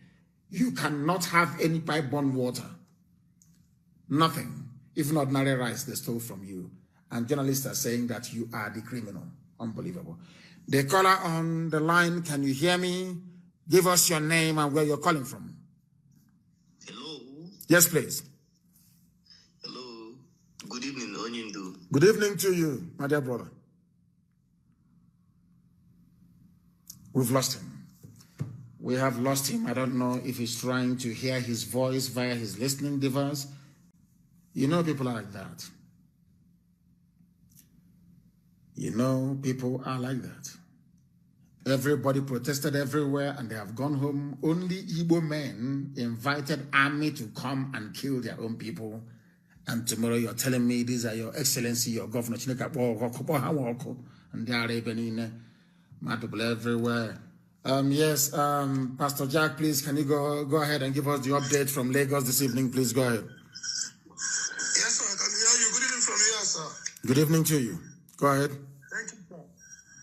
You cannot have any pipe-borne water. Nothing. Even ordinary rice they stole from you. And journalists are saying that you are the criminal. Unbelievable. The caller on the line, can you hear me? Give us your name and where you're calling from. Hello. Yes, please. Hello. Good evening, Onyindu. Good evening to you, my dear brother. We've lost him. We have lost him. I don't know if he's trying to hear his voice via his listening device. You know, people are like that. You know, people are like that. Everybody protested everywhere and they have gone home. Only Igbo men invited army to come and kill their own people. And tomorrow you're telling me these are your excellency, your governor. And they are even mad people everywhere. Yes, Pastor Jack, please, can you go ahead and give us the update from Lagos this evening? Please go ahead. Yes, sir, I can hear you. Good evening from Good evening to you. Go ahead. Thank you, sir.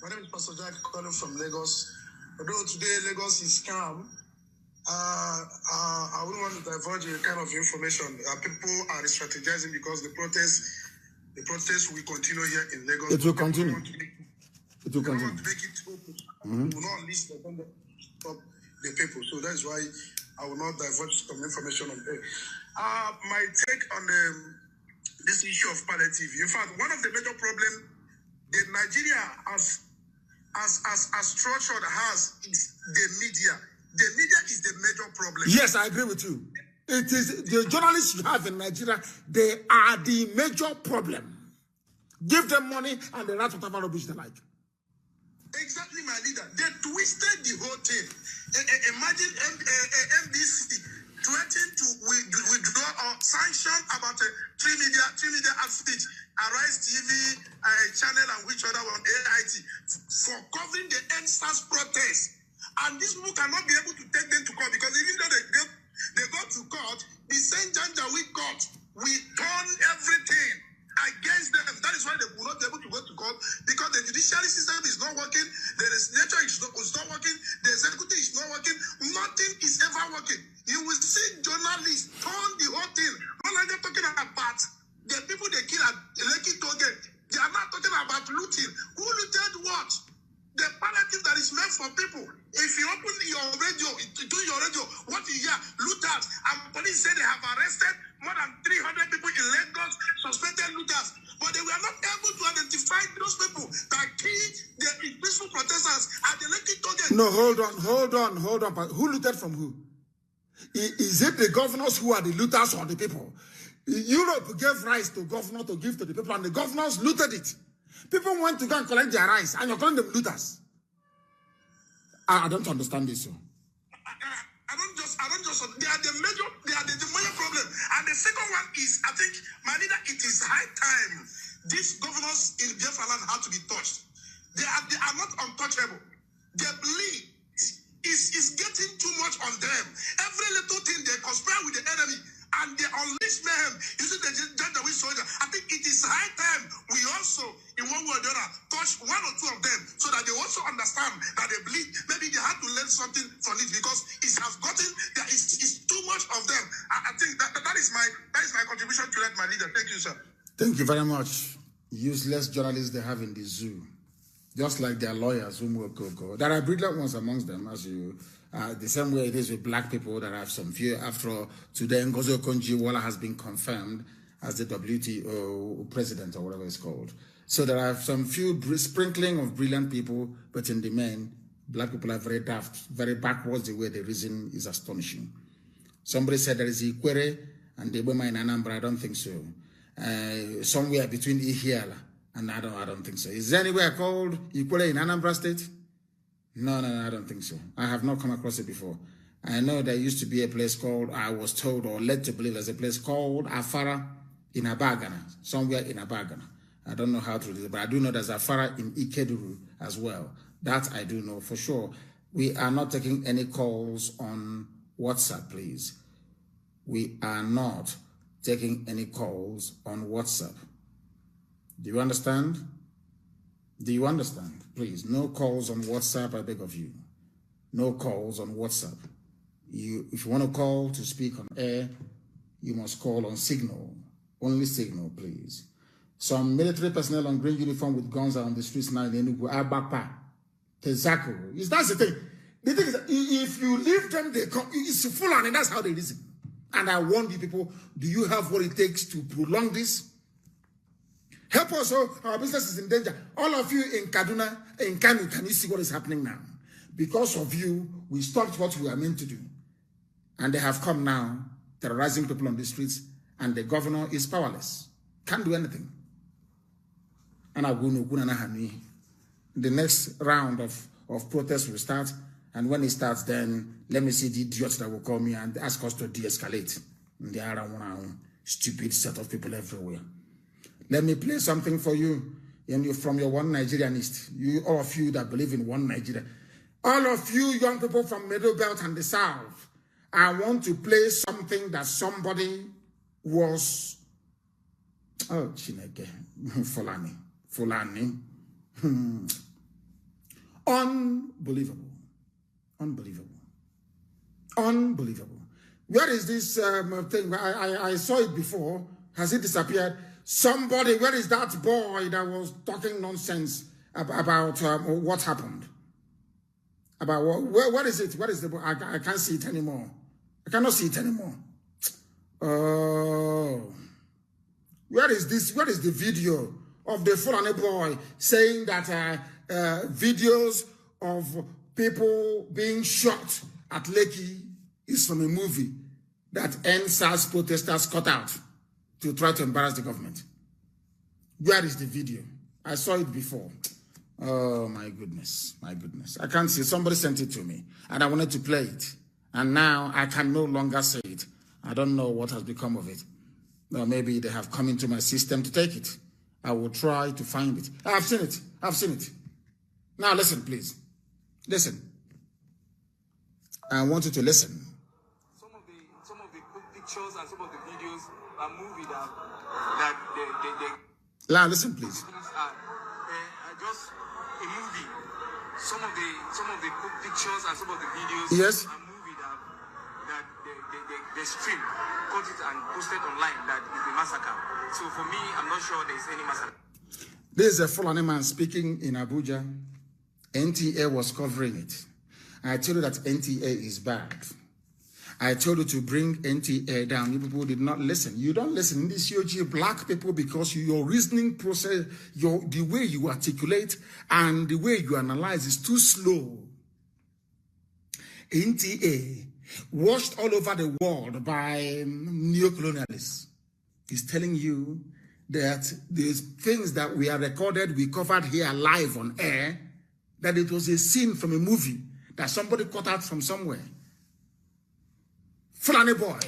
My name is Pastor Jack calling from Lagos. Although today Lagos is calm, I wouldn't want to divulge a kind of information. People are strategizing because the protest will continue here in Lagos. It will continue. It will continue. We want to make it open. We will not list the stop the people. So that's why I will not divulge some information on there. My take on this issue of palliative. In fact, one of the major problems that Nigeria as structured has is the media. The media is the major problem. Yes, I agree with you. It is the journalists you have in Nigeria, they are the major problem. Give them money and they write whatever rubbish they like. Exactly, my leader. They twisted the whole thing. Imagine NBC threatening to withdraw or sanction about three media outfits, Arise TV, channel, and which other one, AIT, for covering the NSAS protest. And these people cannot be able to take them to court because even though they go to court, the same Janjaweed court will turn everything against them. That is why they will not be able to go to court because the judiciary system is not working, the legislature is not working, the executive is not working, nothing is ever working. You will see journalists turn the whole thing. No longer talking about the people they kill at Lekki Toge. They are not talking about looting. Who looted what? The palliative that is meant for people. If you open your radio, what you hear, looters, and police say they have arrested more than 300 people in Lagos, suspected looters. But they were not able to identify those people that killed the peaceful protesters at the Lekki Toge. No, hold on. Who looted from who? Is it the governors who are the looters or the people? Europe gave rice to governor to give to the people, and the governors looted it. People went to go and collect their rice, and you're calling them looters. I don't understand this. I don't just. They are the major problem. And the second one is, I think, my leader, it is high time these governors in Biafra land have to be touched. They are not untouchable. Their belief is getting too much on them. Every little thing they conspire with the enemy. And they unleash mayhem using the Janjaweed soldier. I think it is high time we also, in one way or the other, touch one or two of them so that they also understand that they believe maybe they have to learn something from it because it has gotten, there is too much of them. I think that is my contribution to that, my leader. Thank you, sir. Thank you very much. Useless journalists they have in the zoo. Just like their lawyers whom will go. There are brilliant ones amongst them, as you... the same way it is with black people that have some few. After all, today Ngozi Okonjo-Iweala has been confirmed as the WTO president or whatever it's called. So there are some few sprinkling of brilliant people, but in the main, black people are very daft, very backwards. The way they reason is astonishing. Somebody said there is Ikwere and the Iboma in Anambra. I don't think so. Somewhere between Ihiala and I don't think so. Is there anywhere called Ikwere in Anambra State? No, I don't think so. I have not come across it before. I know there used to be a place called, I was told or led to believe there's a place called Afara in Abagana, somewhere in Abagana. I don't know how to do it, but I do know there's Afara in Ikeduru as well. That I do know for sure. We are not taking any calls on WhatsApp, please. We are not taking any calls on WhatsApp. Do you understand? Do you understand? Please, no calls on WhatsApp, I beg of you. No calls on WhatsApp. If you want to call to speak on air, you must call on Signal. Only Signal, please. Some military personnel on green uniform with guns are on the streets now in Enugu, Abapa, Tezako. That's the thing. The thing is that if you leave them, they come. It's full on, and that's how they reason. And I warn you people, do you have what it takes to prolong this? Help us, our business is in danger. All of you in Kaduna, in Kanu, can you see what is happening now? Because of you, we stopped what we were meant to do. And they have come now, terrorizing people on the streets, and the governor is powerless. Can't do anything. And the next round of protests will start, and when it starts, then let me see the idiots that will call me and ask us to de-escalate. There are one stupid set of people everywhere. Let me play something for you, and you from your one Nigerianist. All of you that believe in one Nigeria. All of you young people from Middle Belt and the South. I want to play something that somebody was Oh, Chineke. Fulani. Unbelievable. Unbelievable. Where is this thing? I saw it before. Has it disappeared? Somebody, where is that boy that was talking nonsense about what happened? About what? Where is it? Where is the boy? I can't see it anymore. I cannot see it anymore. Oh. Where is this? Where is the video of the Fulani boy saying that videos of people being shot at Lekki is from a movie that NSAS protesters cut out to try to embarrass the government? Where is the video? I saw it before. Oh, my goodness. I can't see. Somebody sent it to me, and I wanted to play it. And now I can no longer say it. I don't know what has become of it. Or maybe they have come into my system to take it. I will try to find it. I've seen it. Now listen, please. Listen. I want you to listen. Some of the pictures and some of the videos are movie that Now listen, please. Just a movie. Some of the pictures and some of the videos Yes. are movie that they stream, cut it and posted online that is the massacre. So for me, I'm not sure there is any massacre. This is a Fulani man speaking in Abuja. NTA was covering it. I told you that NTA is bad. I told you to bring NTA down. You people did not listen. You don't listen in this UG black people because your reasoning process, the way you articulate and the way you analyze is too slow. NTA, watched all over the world by neocolonialists, is telling you that these things that we are recorded, we covered here live on air, that it was a scene from a movie that somebody cut out from somewhere. Fulani boy.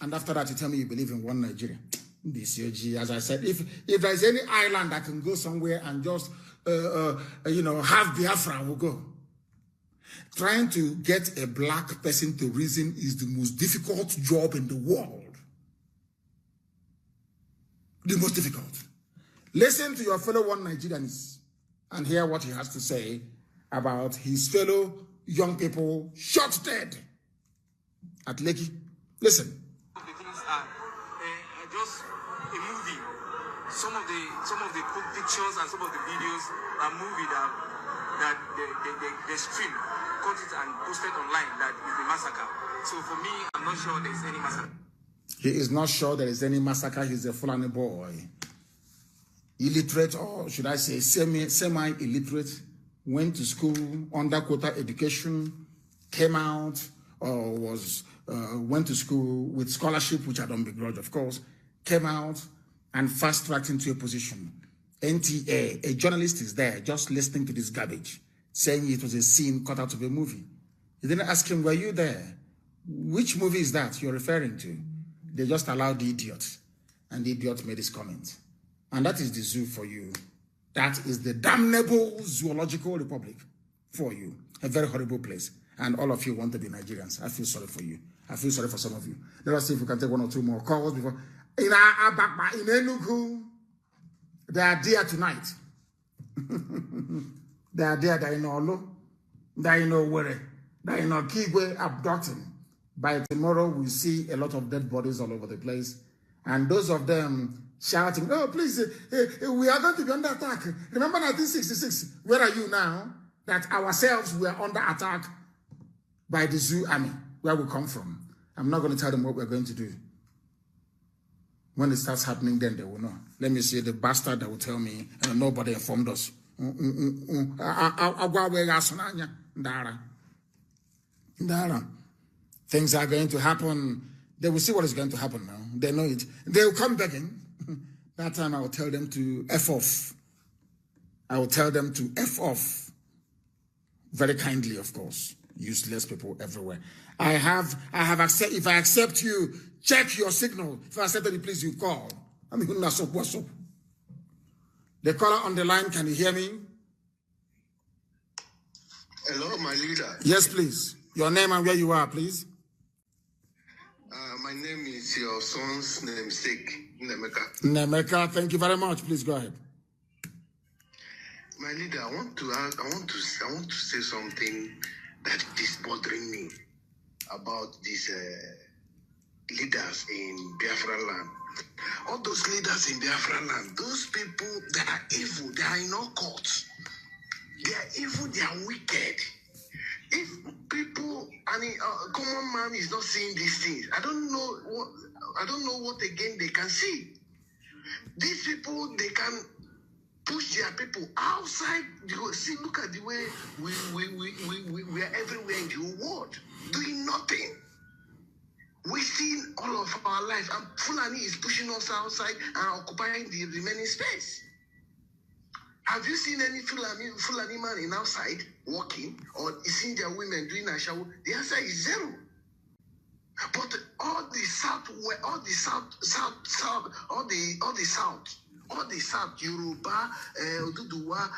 And after that, you tell me you believe in one Nigeria. This UG, as I said, if there's any island that can go somewhere and just, have Biafra, we'll go. Trying to get a black person to reason is the most difficult job in the world. The most difficult. Listen to your fellow one Nigerians and hear what he has to say about his fellow young people shot dead at Lekki. Listen. The things are just a movie. Some of the pictures and some of the videos are movie that they stream, cut it and posted online that is the massacre. So for me, I'm not sure there is any massacre. He is not sure there is any massacre. He's a Fulani boy. Illiterate, or should I say semi-illiterate, went to school, under quota education, came out, or went to school with scholarship, which I don't begrudge, of course, came out and fast-tracked into a position. NTA, a journalist is there just listening to this garbage, saying it was a scene cut out of a movie. You didn't ask him, were you there? Which movie is that you're referring to? They just allowed the idiot, and the idiot made his comment. And that is the zoo for you. That is the damnable zoological republic for you. A very horrible place. And all of you want to be Nigerians. I feel sorry for you. I feel sorry for some of you. Let us see if we can take one or two more calls before. In Enugu, they are there tonight. They are there. They are in Olo. They are in Owerri. They are in Okigwe abducting. By tomorrow, we see a lot of dead bodies all over the place. And those of them shouting, oh, please, we are going to be under attack. Remember 1966? Where are you now? That ourselves were under attack by the zoo army, where we come from. I'm not going to tell them what we're going to do. When it starts happening, then they will know. Let me see the bastard that will tell me, nobody informed us. Things are going to happen. They will see what is going to happen now. They know it. They will come begging. That time I will tell them to F off. I will tell them to F off. Very kindly, of course. Useless people everywhere. I have accept. If I accept you, check your signal. If I accept any, please you call. I mean, what's up? The caller on the line, can you hear me? Hello, my leader. Yes, please. Your name and where you are, please. My name is your son's namesake, Nemeka. Nemeka, thank you very much. Please go ahead. My leader, I want to say something that is bothering me about these leaders in Biafra land. All those leaders in Biafra land, those people, they are evil. They are in all courts. They are evil. They are wicked. If people, common man is not seeing these things, I don't know what again they can see. These people, they can push their people outside. See, look at the way we are everywhere in the whole world doing nothing. Wasting all of our life, and Fulani is pushing us outside and occupying the remaining space. Have you seen any Fulani man in outside walking, or seen their women doing a shower? The answer is zero. But all the south, Yoruba, Oduduwa,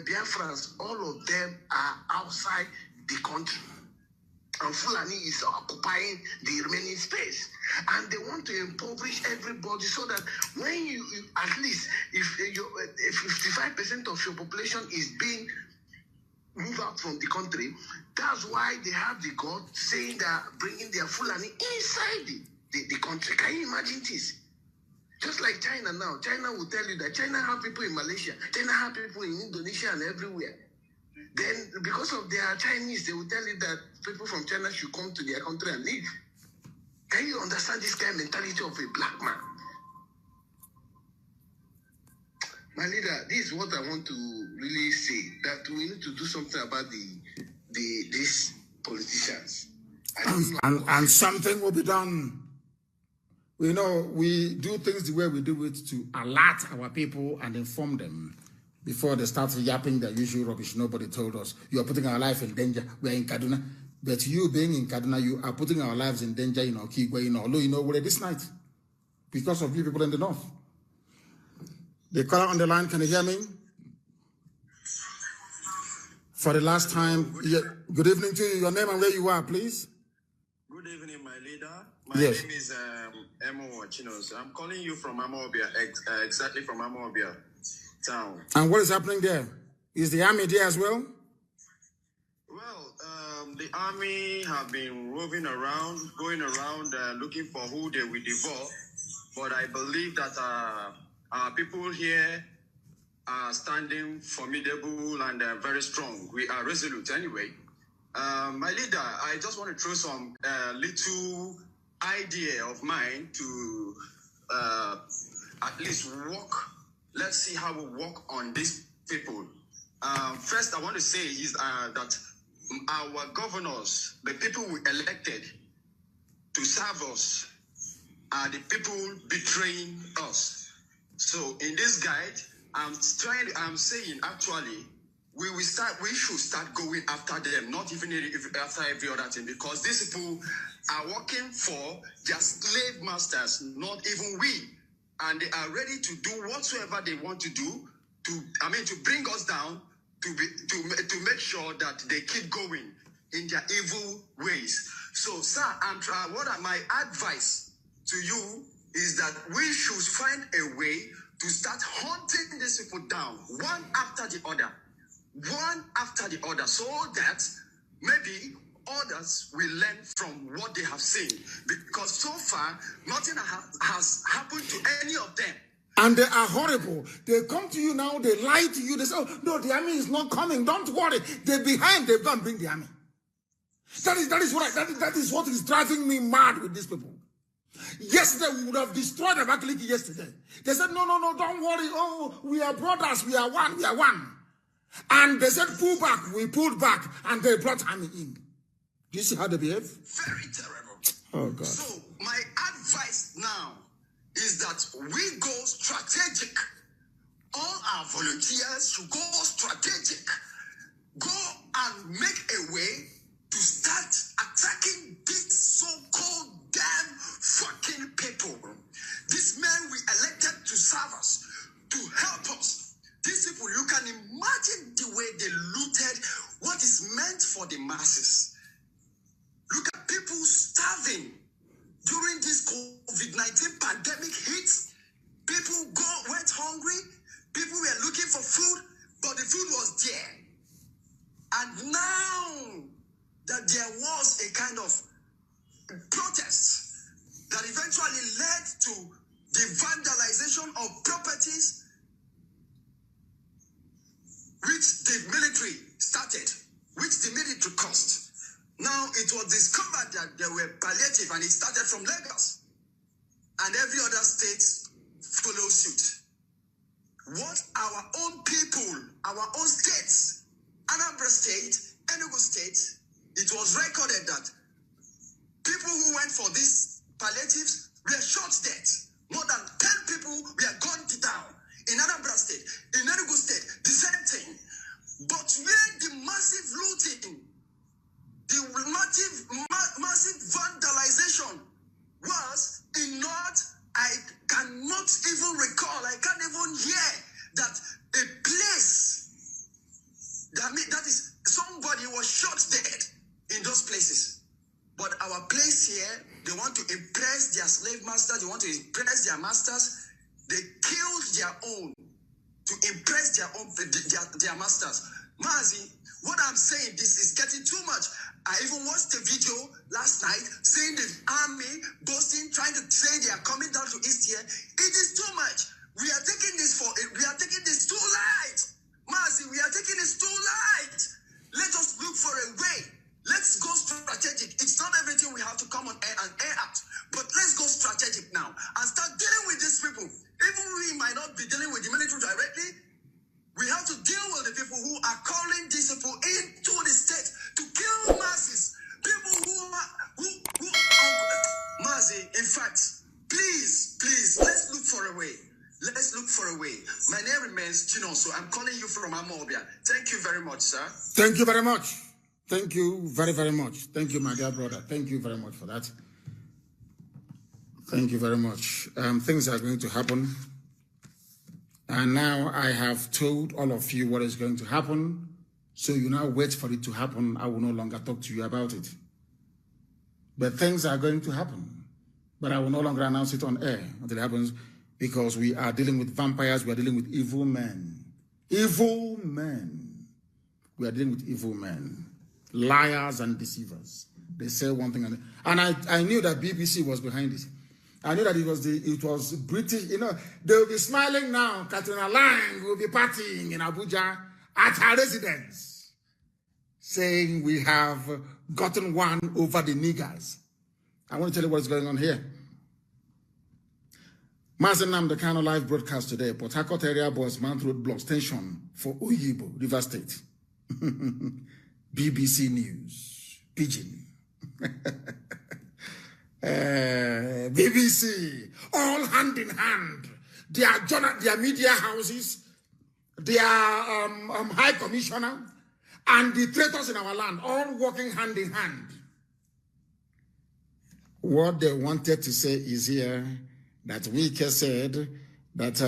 Biafrans, all of them are outside the country. And Fulani is occupying the remaining space. And they want to impoverish everybody so that when you at least, if 55% of your population is being moved out from the country, that's why they have the God saying that bringing their Fulani inside the country. Can you imagine this? Just like China now. China will tell you that China have people in Malaysia. China have people in Indonesia and everywhere. Then, because of their Chinese, they will tell you that people from China should come to their country and live. Can you understand this kind of mentality of a black man? My leader, this is what I want to really say, that we need to do something about these politicians. And something will be done. We know we do things the way we do it to alert our people and inform them. Before they start yapping their usual rubbish, nobody told us. You are putting our life in danger. We are in Kaduna. But you being in Kaduna, you are putting our lives in danger in Okigwe, in Olo, you know, where this night. Because of you people in the north. The caller on the line, can you hear me? For the last time, good evening to you. Your name and where you are, please. Good evening, my leader. My name is Emo Chinos. I'm calling you from Amobia, exactly from Amobia town. And what is happening there? Is the army there as well? Well, the army have been roving around, going around, looking for who they will devour. But I believe that our people here are standing formidable and very strong. We are resolute anyway. My leader, I just want to throw some little idea of mine to at least work. Let's see how we work on these people. First, I want to say is that our governors, the people we elected to serve us, are the people betraying us. So in this guide, I'm saying actually, we should start going after them, not even after every other thing, because these people are working for their slave masters, not even we. And they are ready to do whatsoever they want to do to bring us down, to make sure that they keep going in their evil ways. So, sir, my advice to you is that we should find a way to start hunting these people down, one after the other, so that maybe others will learn from what they have seen. Because so far, nothing has happened to any of them. And they are horrible. They come to you now, they lie to you, they say, oh, no, the army is not coming, don't worry. They're behind, they've gone bring the army. That is what is driving me mad with these people. Yesterday, we would have destroyed Abakaliki yesterday. They said, no, don't worry. Oh, we are brothers, we are one. And they said, pull back, we pulled back, and they brought army in. Do you see how they behave? Very terrible. Oh, God. So, my advice now is that we go strategic. All our volunteers should go strategic. Go and make a way to start attacking these so-called damn fucking people. These men we elected to serve us, to help us. These people, you can imagine the way they looted what is meant for the masses. Look at people starving. during this COVID-19 pandemic hit, people went hungry, people were looking for food, but the food was there. And now that there was a kind of protest that eventually led to the vandalization of properties, which the military started, which the military caused. Now it was discovered that there were palliative, and it started from Lagos, and every other state followed suit. What our own people, our own states, Anambra State, Enugu State, it was recorded that people who went for these palliatives were shot dead. More than 10 people were gunned down. In Anambra State, in Enugu State, the same thing. But where the massive looting, the massive vandalization was in North, I cannot even recall, I can't even hear that a place, that is, somebody was shot dead in those places. But our place here, they want to impress their slave masters, they want to impress their masters. They killed their own to impress their own their masters. Mazi, what I'm saying, this is getting too much. I even watched a video last night saying the army boasting, trying to say they are coming down to East here. It is too much. We are taking this too light. Mazi, we are taking this too light. Let us look for a way. Let's go strategic. It's not everything we have to come on air and air out. But let's go strategic now and start dealing with these people. Even we might not be dealing with the military directly, we have to deal with the people who are calling these people into the state to kill masses. People who Mazi, in fact, please, let's look for a way. Let's look for a way. My name remains Chinoso. I'm calling you from Amobia. Thank you very much, sir. Thank you very much. Thank you very, very much. Thank you, my dear brother. Thank you very much for that. Thank you very much. Things are going to happen. And now I have told all of you what is going to happen. So you now wait for it to happen. I will no longer talk to you about it. But things are going to happen. But I will no longer announce it on air until it happens, because we are dealing with vampires. We are dealing with evil men. Evil men. We are dealing with evil men. Liars and deceivers. They say one thing, and I knew that BBC was behind it. I knew that it was British. You know, they will be smiling now. Katrina Lang will be partying in Abuja at her residence, saying we have gotten one over the niggers. I want to tell you what's going on here. Mazi Nnamdi Kanu live broadcast today. Port Harcourt area boys man road blocks tension for Oyibo, River State. BBC News, Pidgin. BBC, all hand in hand. Their media houses, their high commissioner, and the traitors in our land, all working hand in hand. What they wanted to say is here that Wike said that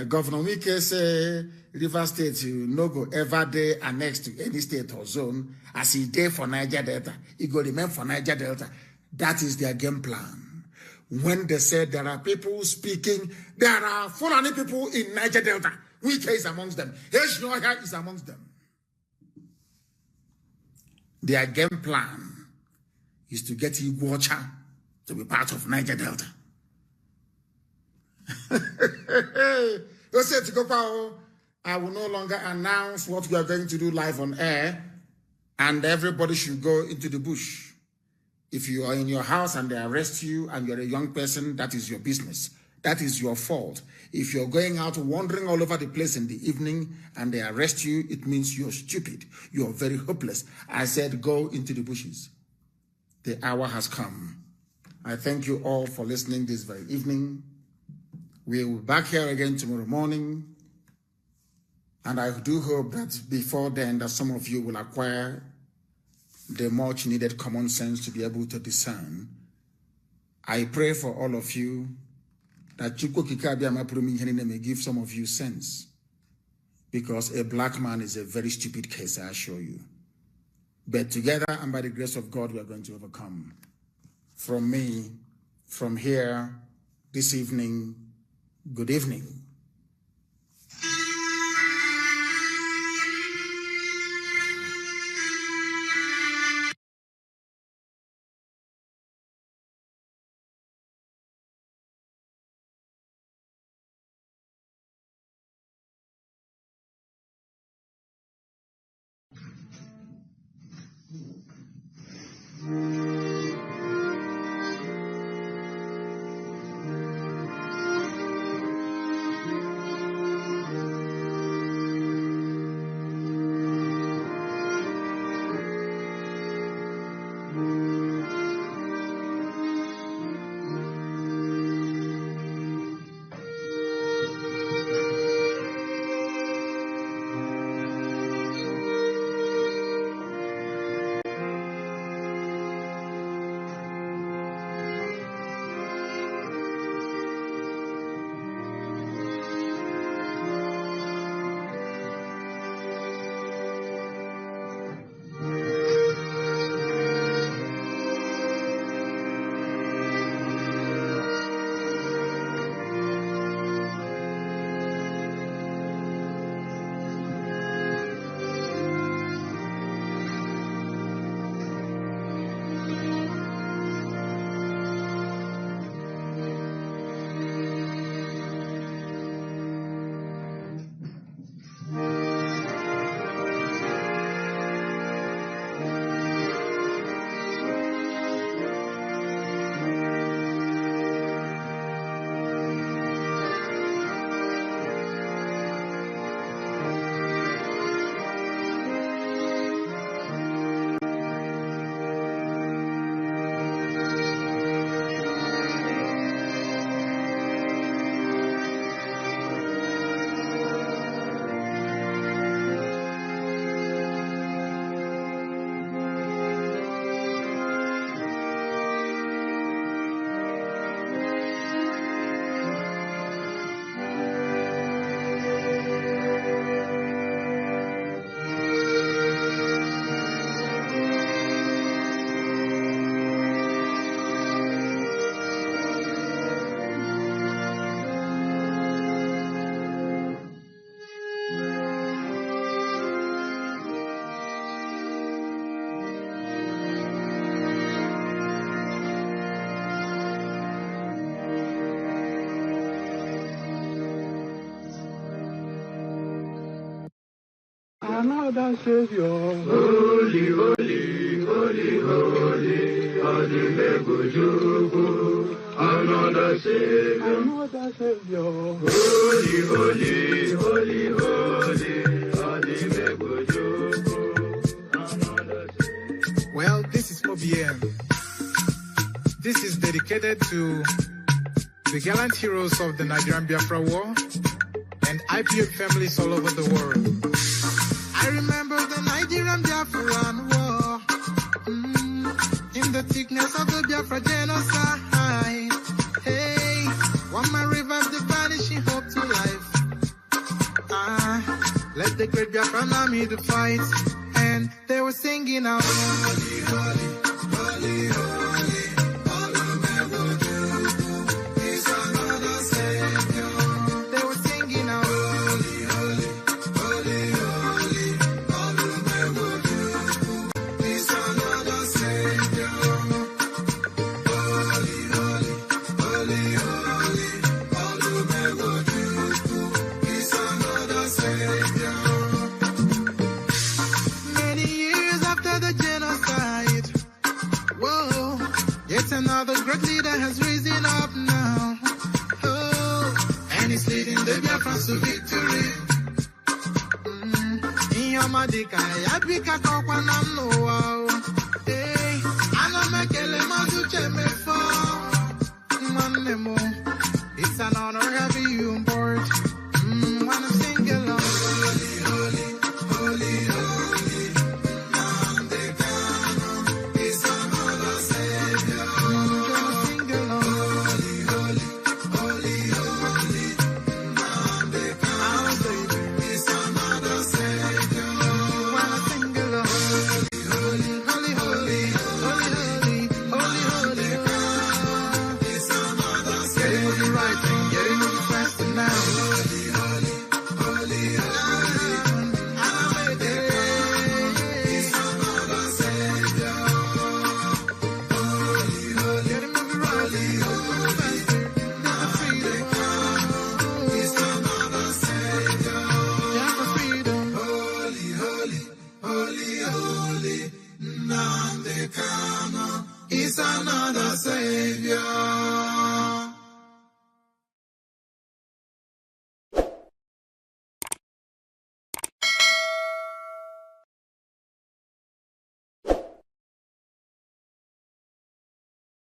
Governor Wike said River State no go ever dey annexed to any state or zone as he dey for Niger Delta. He go remain for Niger Delta. That is their game plan. When they said there are people speaking, there are Fulani people in Niger Delta. Wike is amongst them. Heshnoha is amongst them. Their game plan is to get Iguacha to be part of Niger Delta. I will no longer announce what we are going to do live on air, and everybody should go into the bush. If you are in your house and they arrest you and you're a young person, that is your business. That is your fault. If you're going out wandering all over the place in the evening and they arrest you, it means you're stupid. You're very hopeless. I said, go into the bushes. The hour has come. I thank you all for listening this very evening. We will be back here again tomorrow morning. And I do hope that before then that some of you will acquire the much needed common sense to be able to discern. I pray for all of you that Chukwu may give some of you sense. Because a black man is a very stupid case, I assure you. But together and by the grace of God, we are going to overcome. from me, from here, this evening, good evening. Another Savior, holy, holy, holy, holy, Adimebujuku. Another Savior, holy, holy, holy, holy, Adimebujuku. Well, this is OBM. This is dedicated to the gallant heroes of the Nigerian Biafra War and IPOB families all over the world. I remember the Nigerian Biafran War, in the thickness of the Biafra genocide. Hey, one man revived the vanishing hope to life. Let the great Biafran army to fight, and they were singing out, holy, holy, holy, holy, is another Savior. They were singing out, holy, holy, holy, holy, is another Savior. Holy, holy, holy, holy, is another Savior. Many years after the genocide, whoa, yet another great leader has risen up now. Oh, and he's leading the Biafrans to victory. In your Madika, Yabika Kokwanam no wow.